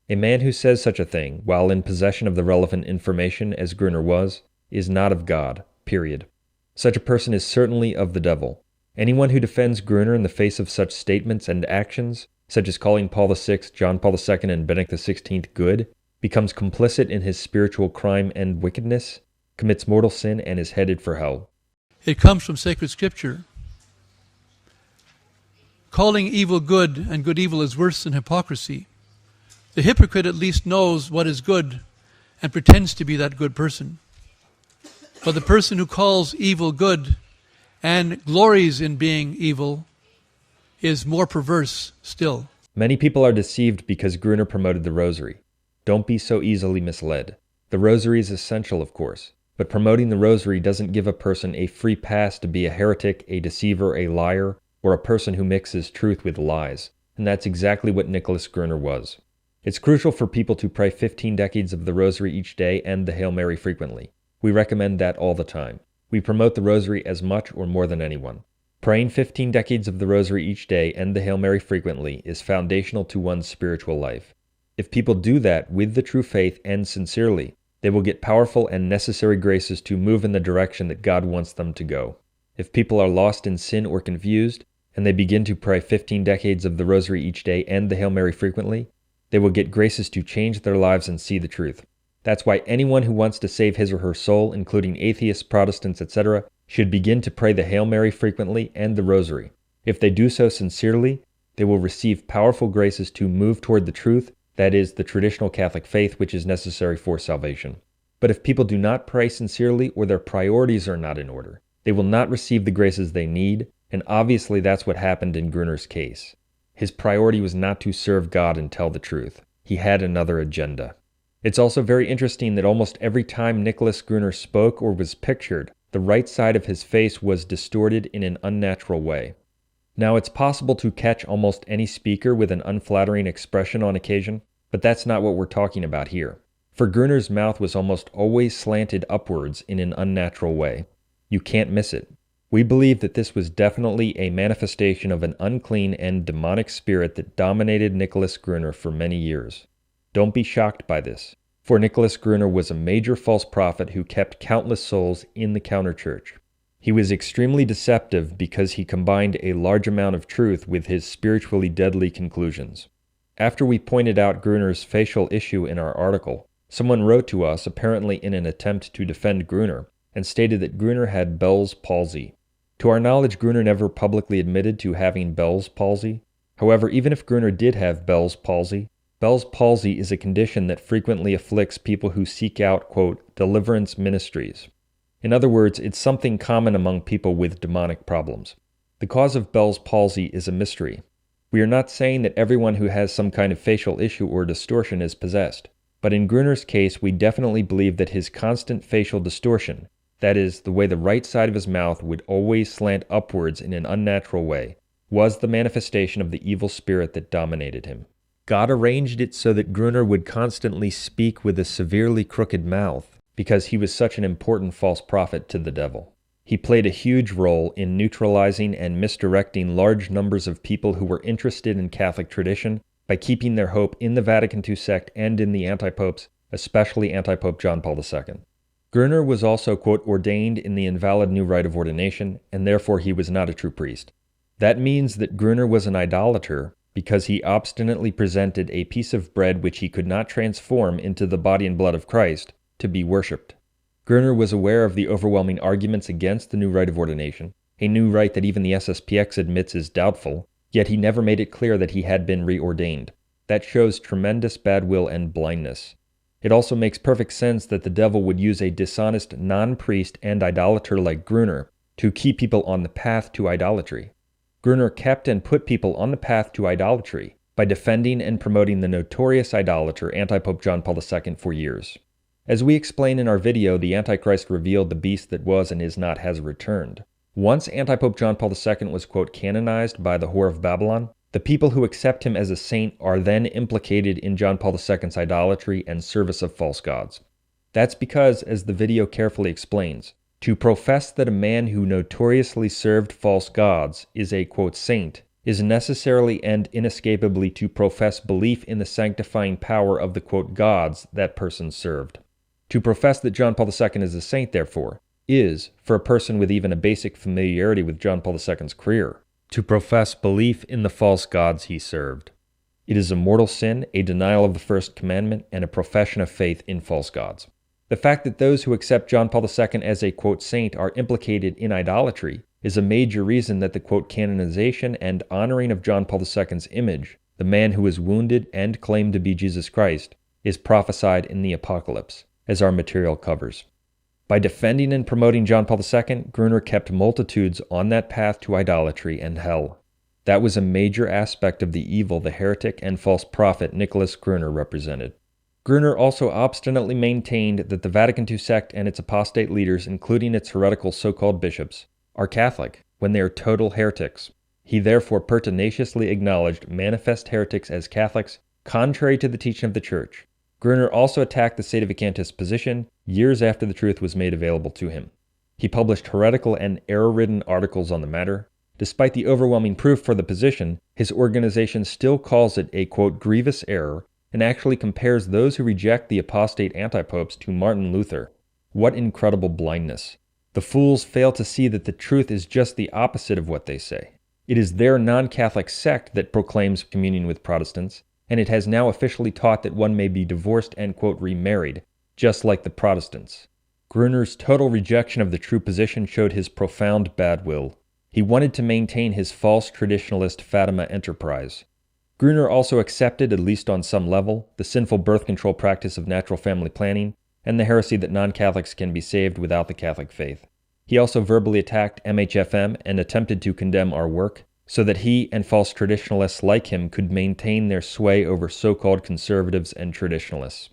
A man who says such a thing, while in possession of the relevant information as Gruner was, is not of God, period. Such a person is certainly of the devil. Anyone who defends Gruner in the face of such statements and actions, such as calling Paul VI, John Paul II, and Benedict XVI good, becomes complicit in his spiritual crime and wickedness, commits mortal sin, and is headed for hell. It comes from sacred scripture. Calling evil good and good evil is worse than hypocrisy. The hypocrite at least knows what is good and pretends to be that good person. But the person who calls evil good and glories in being evil is more perverse still. Many people are deceived because Gruner promoted the rosary. Don't be so easily misled. The rosary is essential, of course, but promoting the rosary doesn't give a person a free pass to be a heretic, a deceiver, a liar, or a person who mixes truth with lies, and that's exactly what Nicholas Gruner was. It's crucial for people to pray 15 decades of the rosary each day and the Hail Mary frequently. We recommend that all the time. We promote the rosary as much or more than anyone. Praying 15 decades of the rosary each day and the Hail Mary frequently is foundational to one's spiritual life. If people do that with the true faith and sincerely, they will get powerful and necessary graces to move in the direction that God wants them to go. If people are lost in sin or confused, and they begin to pray 15 decades of the rosary each day and the Hail Mary frequently, they will get graces to change their lives and see the truth. That's why anyone who wants to save his or her soul, including atheists, Protestants, etc., should begin to pray the Hail Mary frequently and the rosary. If they do so sincerely, they will receive powerful graces to move toward the truth, that is, the traditional Catholic faith which is necessary for salvation. But if people do not pray sincerely or their priorities are not in order, they will not receive the graces they need, and obviously that's what happened in Gruner's case. His priority was not to serve God and tell the truth. He had another agenda. It's also very interesting that almost every time Nicholas Gruner spoke or was pictured, the right side of his face was distorted in an unnatural way. Now, it's possible to catch almost any speaker with an unflattering expression on occasion, but that's not what we're talking about here. For Gruner's mouth was almost always slanted upwards in an unnatural way. You can't miss it. We believe that this was definitely a manifestation of an unclean and demonic spirit that dominated Nicholas Gruner for many years. Don't be shocked by this, for Nicholas Gruner was a major false prophet who kept countless souls in the counterchurch. He was extremely deceptive because he combined a large amount of truth with his spiritually deadly conclusions. After we pointed out Gruner's facial issue in our article, someone wrote to us, apparently in an attempt to defend Gruner, and stated that Gruner had Bell's palsy. To our knowledge, Gruner never publicly admitted to having Bell's palsy. However, even if Gruner did have Bell's palsy is a condition that frequently afflicts people who seek out, quote, deliverance ministries. In other words, it's something common among people with demonic problems. The cause of Bell's palsy is a mystery. We are not saying that everyone who has some kind of facial issue or distortion is possessed, but in Gruner's case, we definitely believe that his constant facial distortion, that is, the way the right side of his mouth would always slant upwards in an unnatural way, was the manifestation of the evil spirit that dominated him. God arranged it so that Gruner would constantly speak with a severely crooked mouth because he was such an important false prophet to the devil. He played a huge role in neutralizing and misdirecting large numbers of people who were interested in Catholic tradition by keeping their hope in the Vatican II sect and in the anti-popes, especially anti-Pope John Paul II. Gruner was also, quote, ordained in the invalid new rite of ordination, and therefore he was not a true priest. That means that Gruner was an idolater because he obstinately presented a piece of bread which he could not transform into the body and blood of Christ to be worshipped. Gruner was aware of the overwhelming arguments against the new rite of ordination, a new rite that even the SSPX admits is doubtful, yet he never made it clear that he had been reordained. That shows tremendous bad will and blindness. It also makes perfect sense that the devil would use a dishonest non-priest and idolater like Gruner to keep people on the path to idolatry. Gruner kept and put people on the path to idolatry by defending and promoting the notorious idolater anti-Pope John Paul II for years. As we explain in our video, the Antichrist revealed the beast that was and is not has returned. Once anti-Pope John Paul II was, quote, canonized by the Whore of Babylon, the people who accept him as a saint are then implicated in John Paul II's idolatry and service of false gods. That's because, as the video carefully explains, to profess that a man who notoriously served false gods is a, quote, saint is necessarily and inescapably to profess belief in the sanctifying power of the, quote, gods that person served. To profess that John Paul II is a saint, therefore, is, for a person with even a basic familiarity with John Paul II's career, to profess belief in the false gods he served. It is a mortal sin, a denial of the first commandment, and a profession of faith in false gods. The fact that those who accept John Paul II as a, quote, saint are implicated in idolatry is a major reason that the, quote, canonization and honoring of John Paul II's image, the man who was wounded and claimed to be Jesus Christ, is prophesied in the Apocalypse, as our material covers. By defending and promoting John Paul II, Gruner kept multitudes on that path to idolatry and hell. That was a major aspect of the evil the heretic and false prophet Nicholas Gruner represented. Gruner also obstinately maintained that the Vatican II sect and its apostate leaders, including its heretical so-called bishops, are Catholic when they are total heretics. He therefore pertinaciously acknowledged manifest heretics as Catholics, contrary to the teaching of the Church. Gruner also attacked the sedevacantist position years after the truth was made available to him. He published heretical and error-ridden articles on the matter. Despite the overwhelming proof for the position, his organization still calls it a, quote, grievous error and actually compares those who reject the apostate anti-popes to Martin Luther. What incredible blindness. The fools fail to see that the truth is just the opposite of what they say. It is their non-Catholic sect that proclaims communion with Protestants, and it has now officially taught that one may be divorced and, quote, remarried, just like the Protestants. Gruner's total rejection of the true position showed his profound bad will. He wanted to maintain his false traditionalist Fatima enterprise. Gruner also accepted, at least on some level, the sinful birth control practice of natural family planning and the heresy that non-Catholics can be saved without the Catholic faith. He also verbally attacked MHFM and attempted to condemn our work, so that he and false traditionalists like him could maintain their sway over so-called conservatives and traditionalists.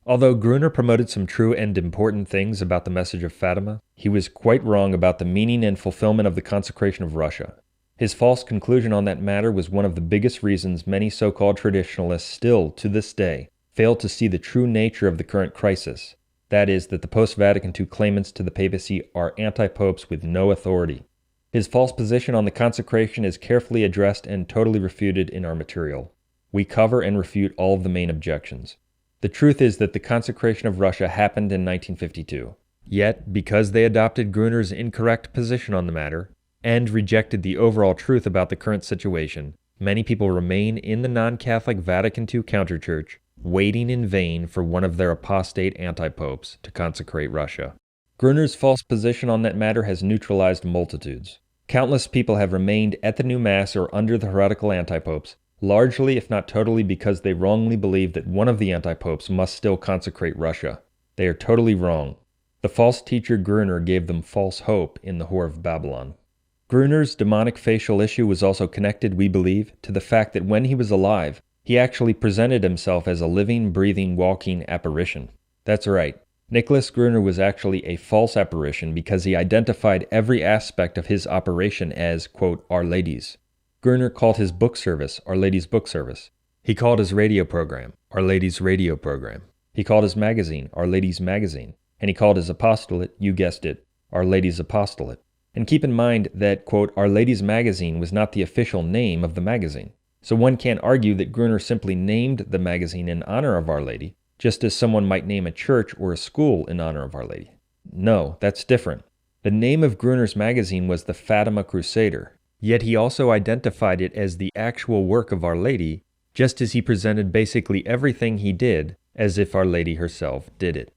Although Gruner promoted some true and important things about the message of Fatima, he was quite wrong about the meaning and fulfillment of the consecration of Russia. His false conclusion on that matter was one of the biggest reasons many so-called traditionalists still, to this day, fail to see the true nature of the current crisis. That is, that the post-Vatican II claimants to the papacy are anti-popes with no authority. His false position on the consecration is carefully addressed and totally refuted in our material. We cover and refute all of the main objections. The truth is that the consecration of Russia happened in 1952. Yet, because they adopted Gruner's incorrect position on the matter, and rejected the overall truth about the current situation, many people remain in the non-Catholic Vatican II counterchurch, waiting in vain for one of their apostate anti-popes to consecrate Russia. Gruner's false position on that matter has neutralized multitudes. Countless people have remained at the new Mass or under the heretical anti-popes, largely if not totally because they wrongly believe that one of the anti-popes must still consecrate Russia. They are totally wrong. The false teacher Gruner gave them false hope in the Whore of Babylon. Gruner's demonic facial issue was also connected, we believe, to the fact that when he was alive, he actually presented himself as a living, breathing, walking apparition. That's right. Nicholas Gruner was actually a false apparition because he identified every aspect of his operation as, quote, Our Lady's. Gruner called his book service Our Lady's Book Service. He called his radio program Our Lady's Radio Program. He called his magazine Our Lady's Magazine. And he called his apostolate, you guessed it, Our Lady's Apostolate. And keep in mind that, quote, Our Lady's Magazine was not the official name of the magazine. So one can't argue that Gruner simply named the magazine in honor of Our Lady, just as someone might name a church or a school in honor of Our Lady. No, that's different. The name of Gruner's magazine was the Fatima Crusader, yet he also identified it as the actual work of Our Lady, just as he presented basically everything he did as if Our Lady herself did it.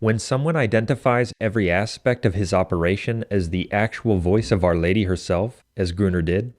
When someone identifies every aspect of his operation as the actual voice of Our Lady herself, as Gruner did,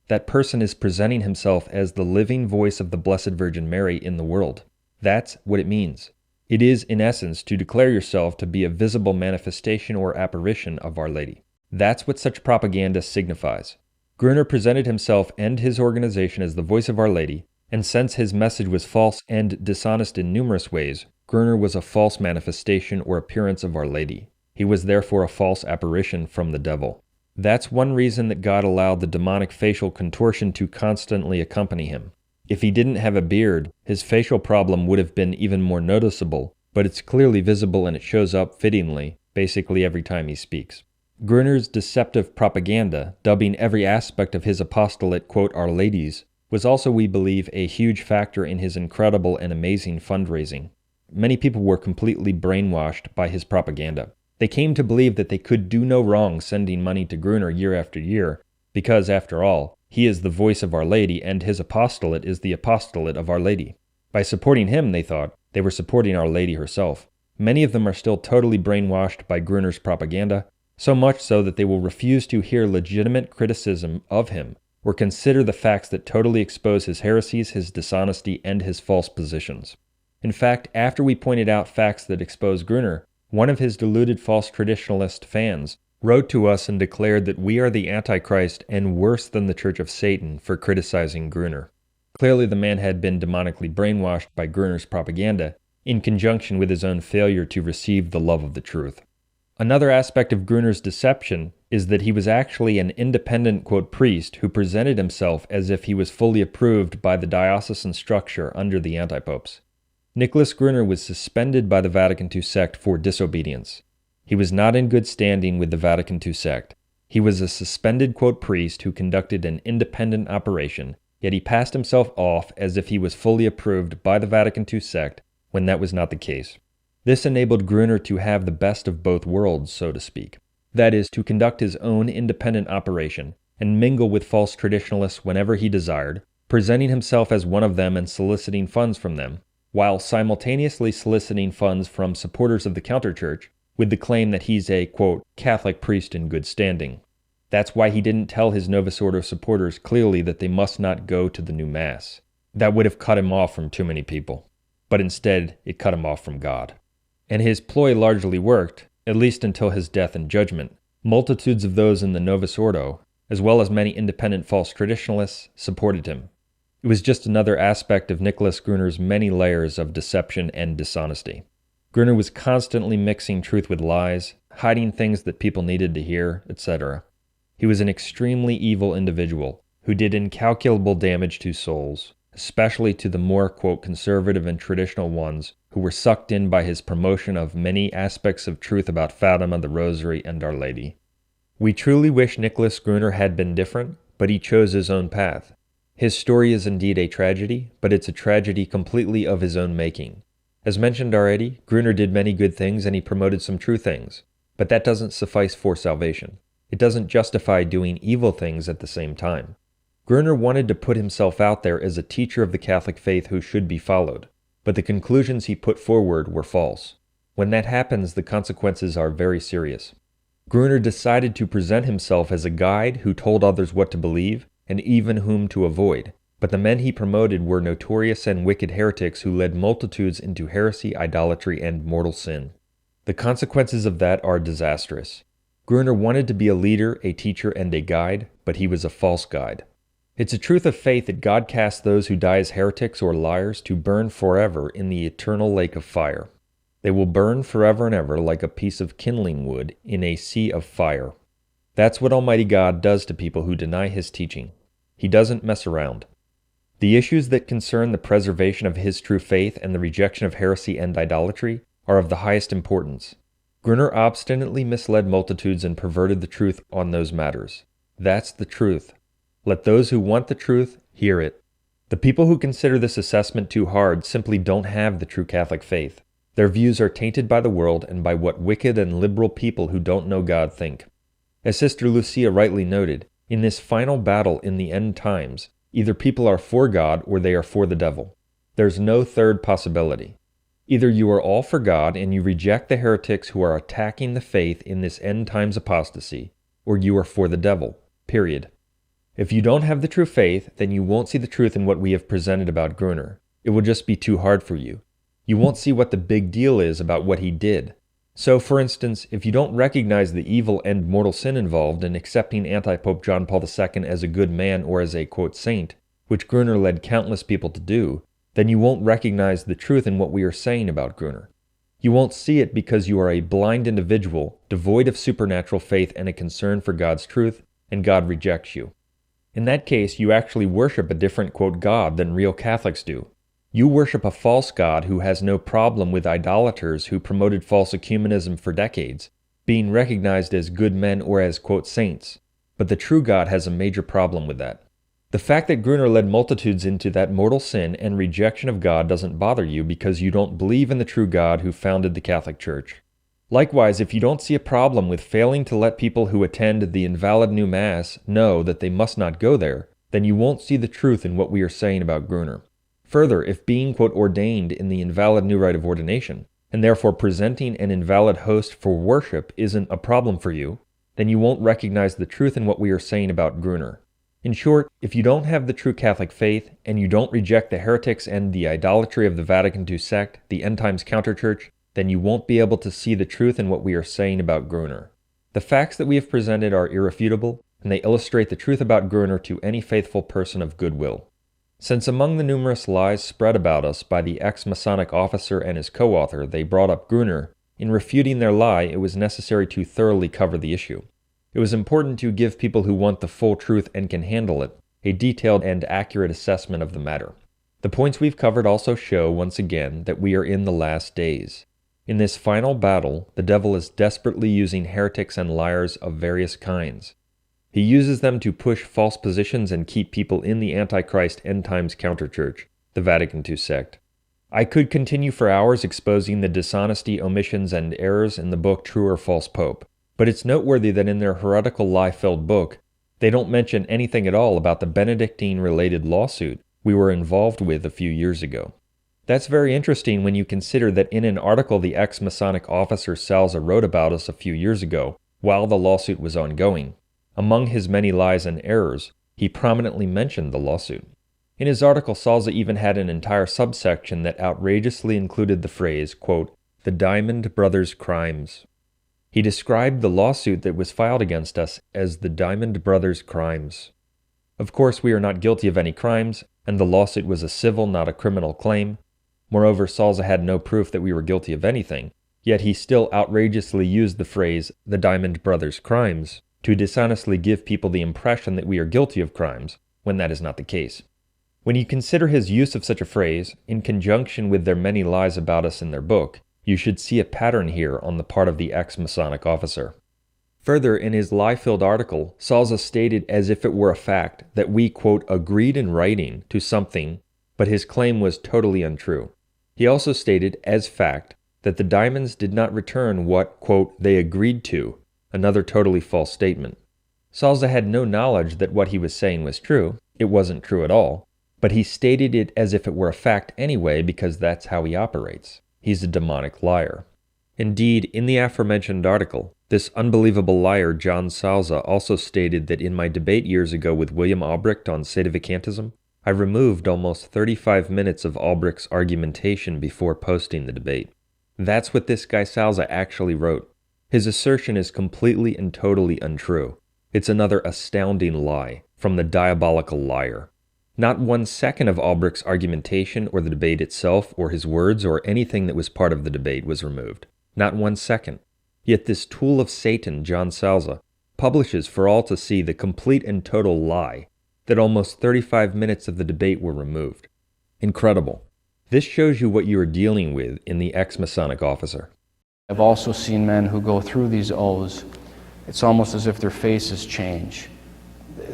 that person is presenting himself as the living voice of the Blessed Virgin Mary in the world. That's what it means. It is, in essence, to declare yourself to be a visible manifestation or apparition of Our Lady. That's what such propaganda signifies. Gruner presented himself and his organization as the voice of Our Lady, and since his message was false and dishonest in numerous ways, Gruner was a false manifestation or appearance of Our Lady. He was therefore a false apparition from the devil. That's one reason that God allowed the demonic facial contortion to constantly accompany him. If he didn't have a beard, his facial problem would have been even more noticeable, but it's clearly visible and it shows up fittingly, basically every time he speaks. Gruner's deceptive propaganda, dubbing every aspect of his apostolate, quote, Our Ladies, was also, we believe, a huge factor in his incredible and amazing fundraising. Many people were completely brainwashed by his propaganda. They came to believe that they could do no wrong sending money to Gruner year after year, because, after all, he is the voice of Our Lady and his apostolate is the apostolate of Our Lady. By supporting him, they thought, they were supporting Our Lady herself. Many of them are still totally brainwashed by Gruner's propaganda, so much so that they will refuse to hear legitimate criticism of him or consider the facts that totally expose his heresies, his dishonesty, and his false positions. In fact, after we pointed out facts that expose Gruner, one of his deluded false traditionalist fans wrote to us and declared that we are the Antichrist and worse than the Church of Satan for criticizing Gruner. Clearly the man had been demonically brainwashed by Gruner's propaganda, in conjunction with his own failure to receive the love of the truth. Another aspect of Gruner's deception is that he was actually an independent, quote, priest who presented himself as if he was fully approved by the diocesan structure under the antipopes. Nicholas Gruner was suspended by the Vatican II sect for disobedience. He was not in good standing with the Vatican II sect. He was a suspended, quote, priest who conducted an independent operation, yet he passed himself off as if he was fully approved by the Vatican II sect when that was not the case. This enabled Gruner to have the best of both worlds, so to speak. That is, to conduct his own independent operation and mingle with false traditionalists whenever he desired, presenting himself as one of them and soliciting funds from them, while simultaneously soliciting funds from supporters of the counterchurch with the claim that he's a, quote, Catholic priest in good standing. That's why he didn't tell his Novus Ordo supporters clearly that they must not go to the new Mass. That would have cut him off from too many people. But instead, it cut him off from God. And his ploy largely worked, at least until his death and judgment. Multitudes of those in the Novus Ordo, as well as many independent false traditionalists, supported him. It was just another aspect of Nicholas Gruner's many layers of deception and dishonesty. Gruner was constantly mixing truth with lies, hiding things that people needed to hear, etc. He was an extremely evil individual who did incalculable damage to souls, especially to the more, quote, conservative and traditional ones who were sucked in by his promotion of many aspects of truth about Fatima, the Rosary, and Our Lady. We truly wish Nicholas Gruner had been different, but he chose his own path. His story is indeed a tragedy, but it's a tragedy completely of his own making. As mentioned already, Gruner did many good things and he promoted some true things, but that doesn't suffice for salvation. It doesn't justify doing evil things at the same time. Gruner wanted to put himself out there as a teacher of the Catholic faith who should be followed, but the conclusions he put forward were false. When that happens, the consequences are very serious. Gruner decided to present himself as a guide who told others what to believe and even whom to avoid, but the men he promoted were notorious and wicked heretics who led multitudes into heresy, idolatry, and mortal sin. The consequences of that are disastrous. Gruner wanted to be a leader, a teacher, and a guide, but he was a false guide. It's a truth of faith that God casts those who die as heretics or liars to burn forever in the eternal lake of fire. They will burn forever and ever like a piece of kindling wood in a sea of fire. That's what Almighty God does to people who deny His teaching. He doesn't mess around. The issues that concern the preservation of His true faith and the rejection of heresy and idolatry are of the highest importance. Gruner obstinately misled multitudes and perverted the truth on those matters. That's the truth. Let those who want the truth hear it. The people who consider this assessment too hard simply don't have the true Catholic faith. Their views are tainted by the world and by what wicked and liberal people who don't know God think. As Sister Lucia rightly noted, in this final battle in the end times, either people are for God or they are for the devil. There's no third possibility. Either you are all for God and you reject the heretics who are attacking the faith in this end times apostasy, or you are for the devil, period. If you don't have the true faith, then you won't see the truth in what we have presented about Gruner. It will just be too hard for you. You won't see what the big deal is about what he did. So, for instance, if you don't recognize the evil and mortal sin involved in accepting anti-Pope John Paul II as a good man or as a, quote, saint, which Gruner led countless people to do, then you won't recognize the truth in what we are saying about Gruner. You won't see it because you are a blind individual, devoid of supernatural faith and a concern for God's truth, and God rejects you. In that case, you actually worship a different, quote, God than real Catholics do. You worship a false God who has no problem with idolaters who promoted false ecumenism for decades, being recognized as good men or as, quote, saints. But the true God has a major problem with that. The fact that Gruner led multitudes into that mortal sin and rejection of God doesn't bother you because you don't believe in the true God who founded the Catholic Church. Likewise, if you don't see a problem with failing to let people who attend the invalid new Mass know that they must not go there, then you won't see the truth in what we are saying about Gruner. Further, if being, quote, ordained in the invalid new rite of ordination, and therefore presenting an invalid host for worship isn't a problem for you, then you won't recognize the truth in what we are saying about Gruner. In short, if you don't have the true Catholic faith, and you don't reject the heretics and the idolatry of the Vatican II sect, the end times counterchurch, then you won't be able to see the truth in what we are saying about Gruner. The facts that we have presented are irrefutable, and they illustrate the truth about Gruner to any faithful person of goodwill. Since among the numerous lies spread about us by the ex-Masonic officer and his co-author they brought up Gruner, in refuting their lie it was necessary to thoroughly cover the issue. It was important to give people who want the full truth and can handle it a detailed and accurate assessment of the matter. The points we've covered also show, once again, that we are in the last days. In this final battle, the devil is desperately using heretics and liars of various kinds. He uses them to push false positions and keep people in the Antichrist end times counterchurch, the Vatican II sect. I could continue for hours exposing the dishonesty, omissions, and errors in the book True or False Pope, but it's noteworthy that in their heretical lie-filled book, they don't mention anything at all about the Benedictine-related lawsuit we were involved with a few years ago. That's very interesting when you consider that in an article the ex-Masonic officer Salza wrote about us a few years ago, while the lawsuit was ongoing, among his many lies and errors, he prominently mentioned the lawsuit. In his article, Salza even had an entire subsection that outrageously included the phrase, quote, the Diamond Brothers' crimes. He described the lawsuit that was filed against us as the Diamond Brothers' crimes. Of course, we are not guilty of any crimes, and the lawsuit was a civil, not a criminal claim. Moreover, Salza had no proof that we were guilty of anything, yet he still outrageously used the phrase, the Diamond Brothers' crimes, to dishonestly give people the impression that we are guilty of crimes, when that is not the case. When you consider his use of such a phrase, in conjunction with their many lies about us in their book, you should see a pattern here on the part of the ex-Masonic officer. Further, in his lie-filled article, Salza stated as if it were a fact that we, quote, agreed in writing to something, but his claim was totally untrue. He also stated, as fact, that the diamonds did not return what, quote, they agreed to, another totally false statement. Salza had no knowledge that what he was saying was true. It wasn't true at all, but he stated it as if it were a fact anyway because that's how he operates. He's a demonic liar. Indeed, in the aforementioned article, this unbelievable liar John Salza also stated that in my debate years ago with William Albrecht on sedevacantism, I removed almost 35 minutes of Albrecht's argumentation before posting the debate. That's what this guy Salza actually wrote. His assertion is completely and totally untrue. It's another astounding lie from the diabolical liar. Not 1 second of Albrecht's argumentation or the debate itself or his words or anything that was part of the debate was removed. Not 1 second. Yet this tool of Satan, John Salza, publishes for all to see the complete and total lie that almost 35 minutes of the debate were removed. Incredible. This shows you what you are dealing with in the ex-Masonic officer. I've also seen men who go through these oaths. It's almost as if their faces change.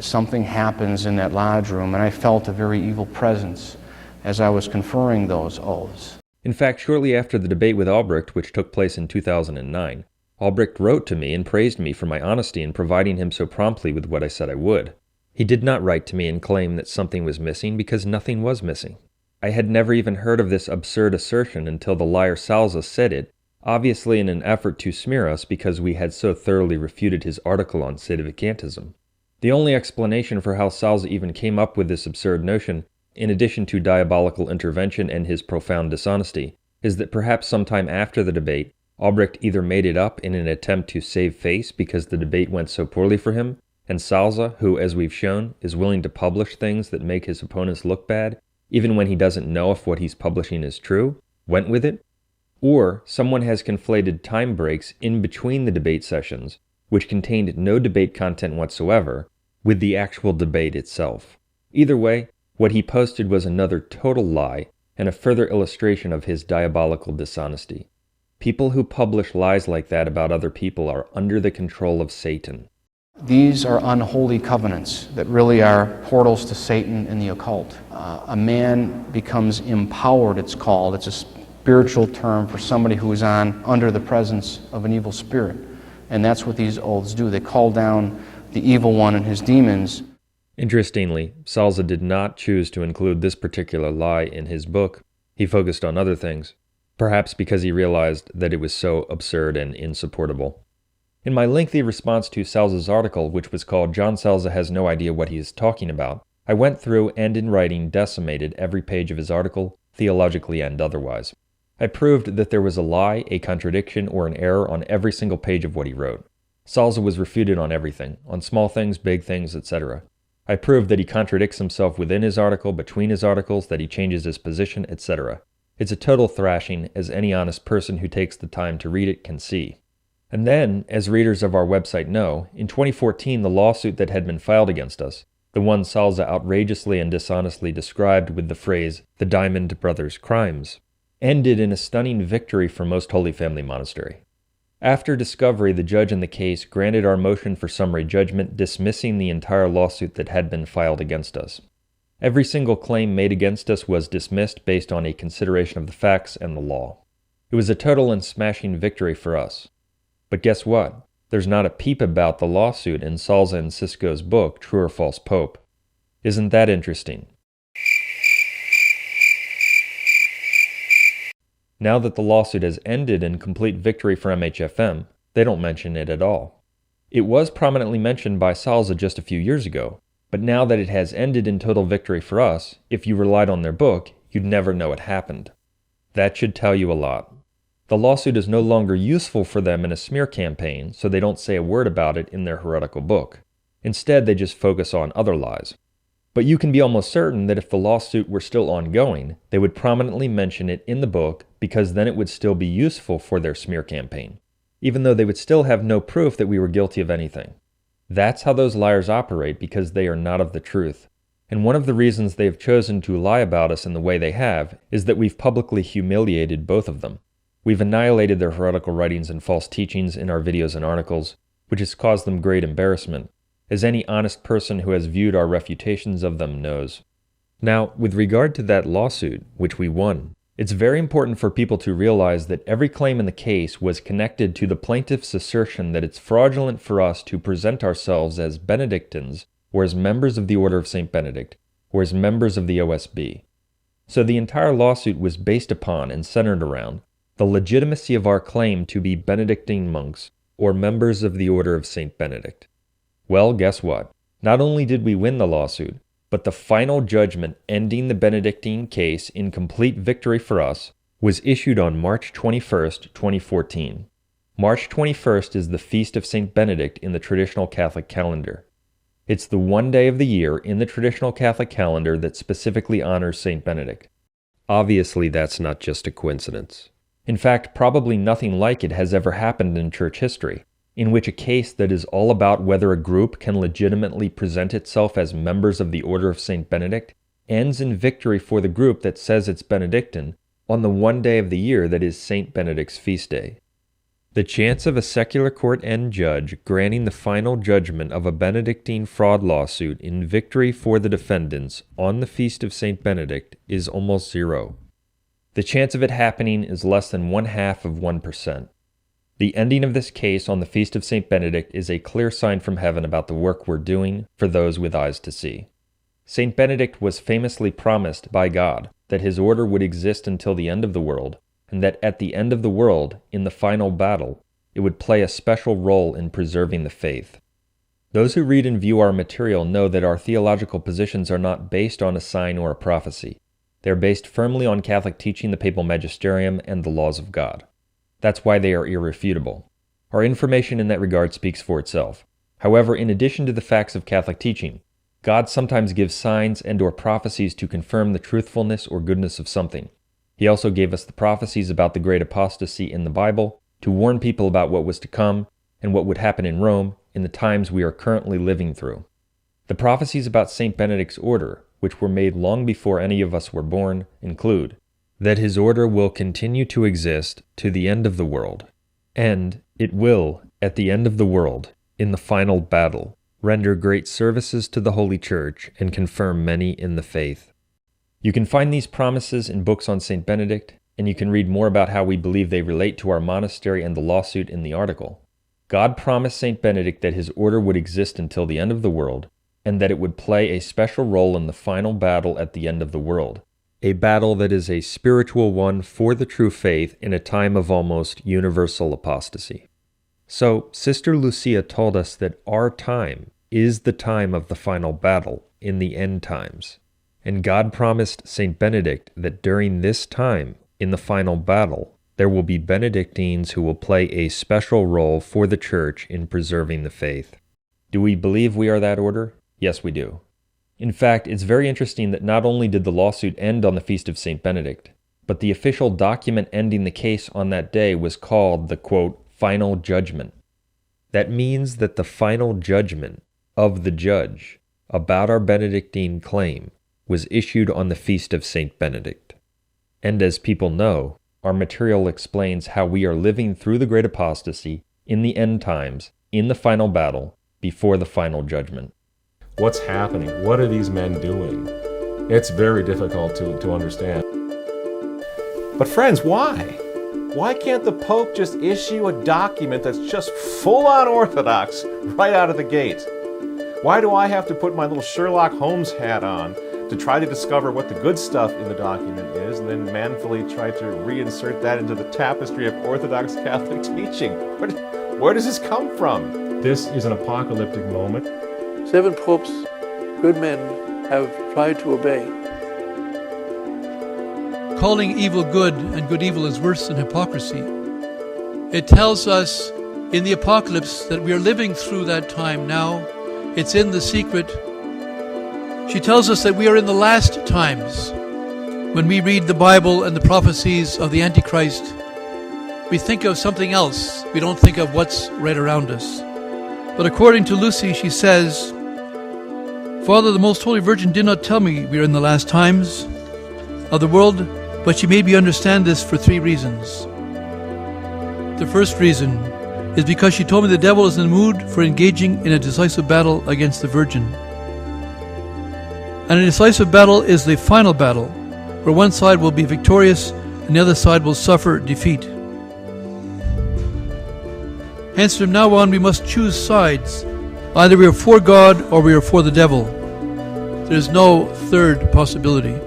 Something happens in that lodge room, and I felt a very evil presence as I was conferring those oaths. In fact, shortly after the debate with Albrecht, which took place in 2009, Albrecht wrote to me and praised me for my honesty in providing him so promptly with what I said I would. He did not write to me and claim that something was missing because nothing was missing. I had never even heard of this absurd assertion until the liar Salza said it, obviously in an effort to smear us because we had so thoroughly refuted his article on sedevacantism. The only explanation for how Salza even came up with this absurd notion, in addition to diabolical intervention and his profound dishonesty, is that perhaps sometime after the debate, Albrecht either made it up in an attempt to save face because the debate went so poorly for him, and Salza, who, as we've shown, is willing to publish things that make his opponents look bad, even when he doesn't know if what he's publishing is true, went with it, or someone has conflated time breaks in between the debate sessions, which contained no debate content whatsoever, with the actual debate itself. Either way, what he posted was another total lie and a further illustration of his diabolical dishonesty. People who publish lies like that about other people are under the control of Satan. These are unholy covenants that really are portals to Satan and the occult. A man becomes empowered, it's called. It's a spiritual term for somebody who is under the presence of an evil spirit. And that's what these oaths do. They call down the evil one and his demons. Interestingly, Salza did not choose to include this particular lie in his book. He focused on other things, perhaps because he realized that it was so absurd and insupportable. In my lengthy response to Salza's article, which was called "John Salza Has No Idea What He Is Talking About," I went through and in writing decimated every page of his article, theologically and otherwise. I proved that there was a lie, a contradiction, or an error on every single page of what he wrote. Salza was refuted on everything, on small things, big things, etc. I proved that he contradicts himself within his article, between his articles, that he changes his position, etc. It's a total thrashing, as any honest person who takes the time to read it can see. And then, as readers of our website know, in 2014 the lawsuit that had been filed against us, the one Salza outrageously and dishonestly described with the phrase, "the Diamond Brothers' crimes," ended in a stunning victory for Most Holy Family Monastery. After discovery, the judge in the case granted our motion for summary judgment, dismissing the entire lawsuit that had been filed against us. Every single claim made against us was dismissed based on a consideration of the facts and the law. It was a total and smashing victory for us. But guess what? There's not a peep about the lawsuit in Salza and Siscoe's book, True or False Pope. Isn't that interesting? Now that the lawsuit has ended in complete victory for MHFM, they don't mention it at all. It was prominently mentioned by Salza just a few years ago, but now that it has ended in total victory for us, if you relied on their book, you'd never know it happened. That should tell you a lot. The lawsuit is no longer useful for them in a smear campaign, so they don't say a word about it in their heretical book. Instead, they just focus on other lies. But you can be almost certain that if the lawsuit were still ongoing, they would prominently mention it in the book because then it would still be useful for their smear campaign, even though they would still have no proof that we were guilty of anything. That's how those liars operate because they are not of the truth. And one of the reasons they have chosen to lie about us in the way they have is that we've publicly humiliated both of them. We've annihilated their heretical writings and false teachings in our videos and articles, which has caused them great embarrassment, as any honest person who has viewed our refutations of them knows. Now, with regard to that lawsuit, which we won, it's very important for people to realize that every claim in the case was connected to the plaintiff's assertion that it's fraudulent for us to present ourselves as Benedictines, or as members of the Order of St. Benedict, or as members of the OSB. So the entire lawsuit was based upon and centered around the legitimacy of our claim to be Benedictine monks, or members of the Order of St. Benedict. Well, guess what? Not only did we win the lawsuit, but the final judgment ending the Benedictine case in complete victory for us was issued on March 21st, 2014. March 21st is the Feast of St. Benedict in the traditional Catholic calendar. It's the one day of the year in the traditional Catholic calendar that specifically honors St. Benedict. Obviously, that's not just a coincidence. In fact, probably nothing like it has ever happened in church history, in which a case that is all about whether a group can legitimately present itself as members of the Order of St. Benedict ends in victory for the group that says it's Benedictine on the one day of the year that is St. Benedict's feast day. The chance of a secular court end judge granting the final judgment of a Benedictine fraud lawsuit in victory for the defendants on the feast of St. Benedict is almost zero. The chance of it happening is less than 0.5%. The ending of this case on the feast of St. Benedict is a clear sign from heaven about the work we're doing for those with eyes to see. St. Benedict was famously promised by God that his order would exist until the end of the world, and that at the end of the world, in the final battle, it would play a special role in preserving the faith. Those who read and view our material know that our theological positions are not based on a sign or a prophecy. They are based firmly on Catholic teaching, the papal magisterium, and the laws of God. That's why they are irrefutable. Our information in that regard speaks for itself. However, in addition to the facts of Catholic teaching, God sometimes gives signs and/or prophecies to confirm the truthfulness or goodness of something. He also gave us the prophecies about the great apostasy in the Bible to warn people about what was to come and what would happen in Rome in the times we are currently living through. The prophecies about St. Benedict's order, which were made long before any of us were born, include that his order will continue to exist to the end of the world, and it will, at the end of the world, in the final battle, render great services to the Holy Church and confirm many in the faith. You can find these promises in books on St. Benedict, and you can read more about how we believe they relate to our monastery and the lawsuit in the article. God promised St. Benedict that his order would exist until the end of the world, and that it would play a special role in the final battle at the end of the world, a battle that is a spiritual one for the true faith in a time of almost universal apostasy. So, Sister Lucia told us that our time is the time of the final battle in the end times. And God promised St. Benedict that during this time, in the final battle, there will be Benedictines who will play a special role for the Church in preserving the faith. Do we believe we are that order? Yes, we do. In fact, it's very interesting that not only did the lawsuit end on the Feast of St. Benedict, but the official document ending the case on that day was called the, quote, final judgment. That means that the final judgment of the judge about our Benedictine claim was issued on the Feast of St. Benedict. And as people know, our material explains how we are living through the great apostasy in the end times, in the final battle, before the final judgment. What's happening? What are these men doing? It's very difficult to understand. But friends, why? Why can't the Pope just issue a document that's just full-on orthodox right out of the gate? Why do I have to put my little Sherlock Holmes hat on to try to discover what the good stuff in the document is, and then manfully try to reinsert that into the tapestry of Orthodox Catholic teaching? Where does this come from? This is an apocalyptic moment. 7 popes, good men, have tried to obey. Calling evil good and good evil is worse than hypocrisy. It tells us in the apocalypse that we are living through that time now. It's in the secret. She tells us that we are in the last times. When we read the Bible and the prophecies of the Antichrist, we think of something else. We don't think of what's right around us. But according to Lucy, she says, Father, the Most Holy Virgin did not tell me we are in the last times of the world, but she made me understand this for 3 reasons. The first reason is because she told me the devil is in the mood for engaging in a decisive battle against the Virgin. And a decisive battle is the final battle, where one side will be victorious and the other side will suffer defeat. Hence, from now on, we must choose sides. Either we are for God or we are for the devil. There is no third possibility.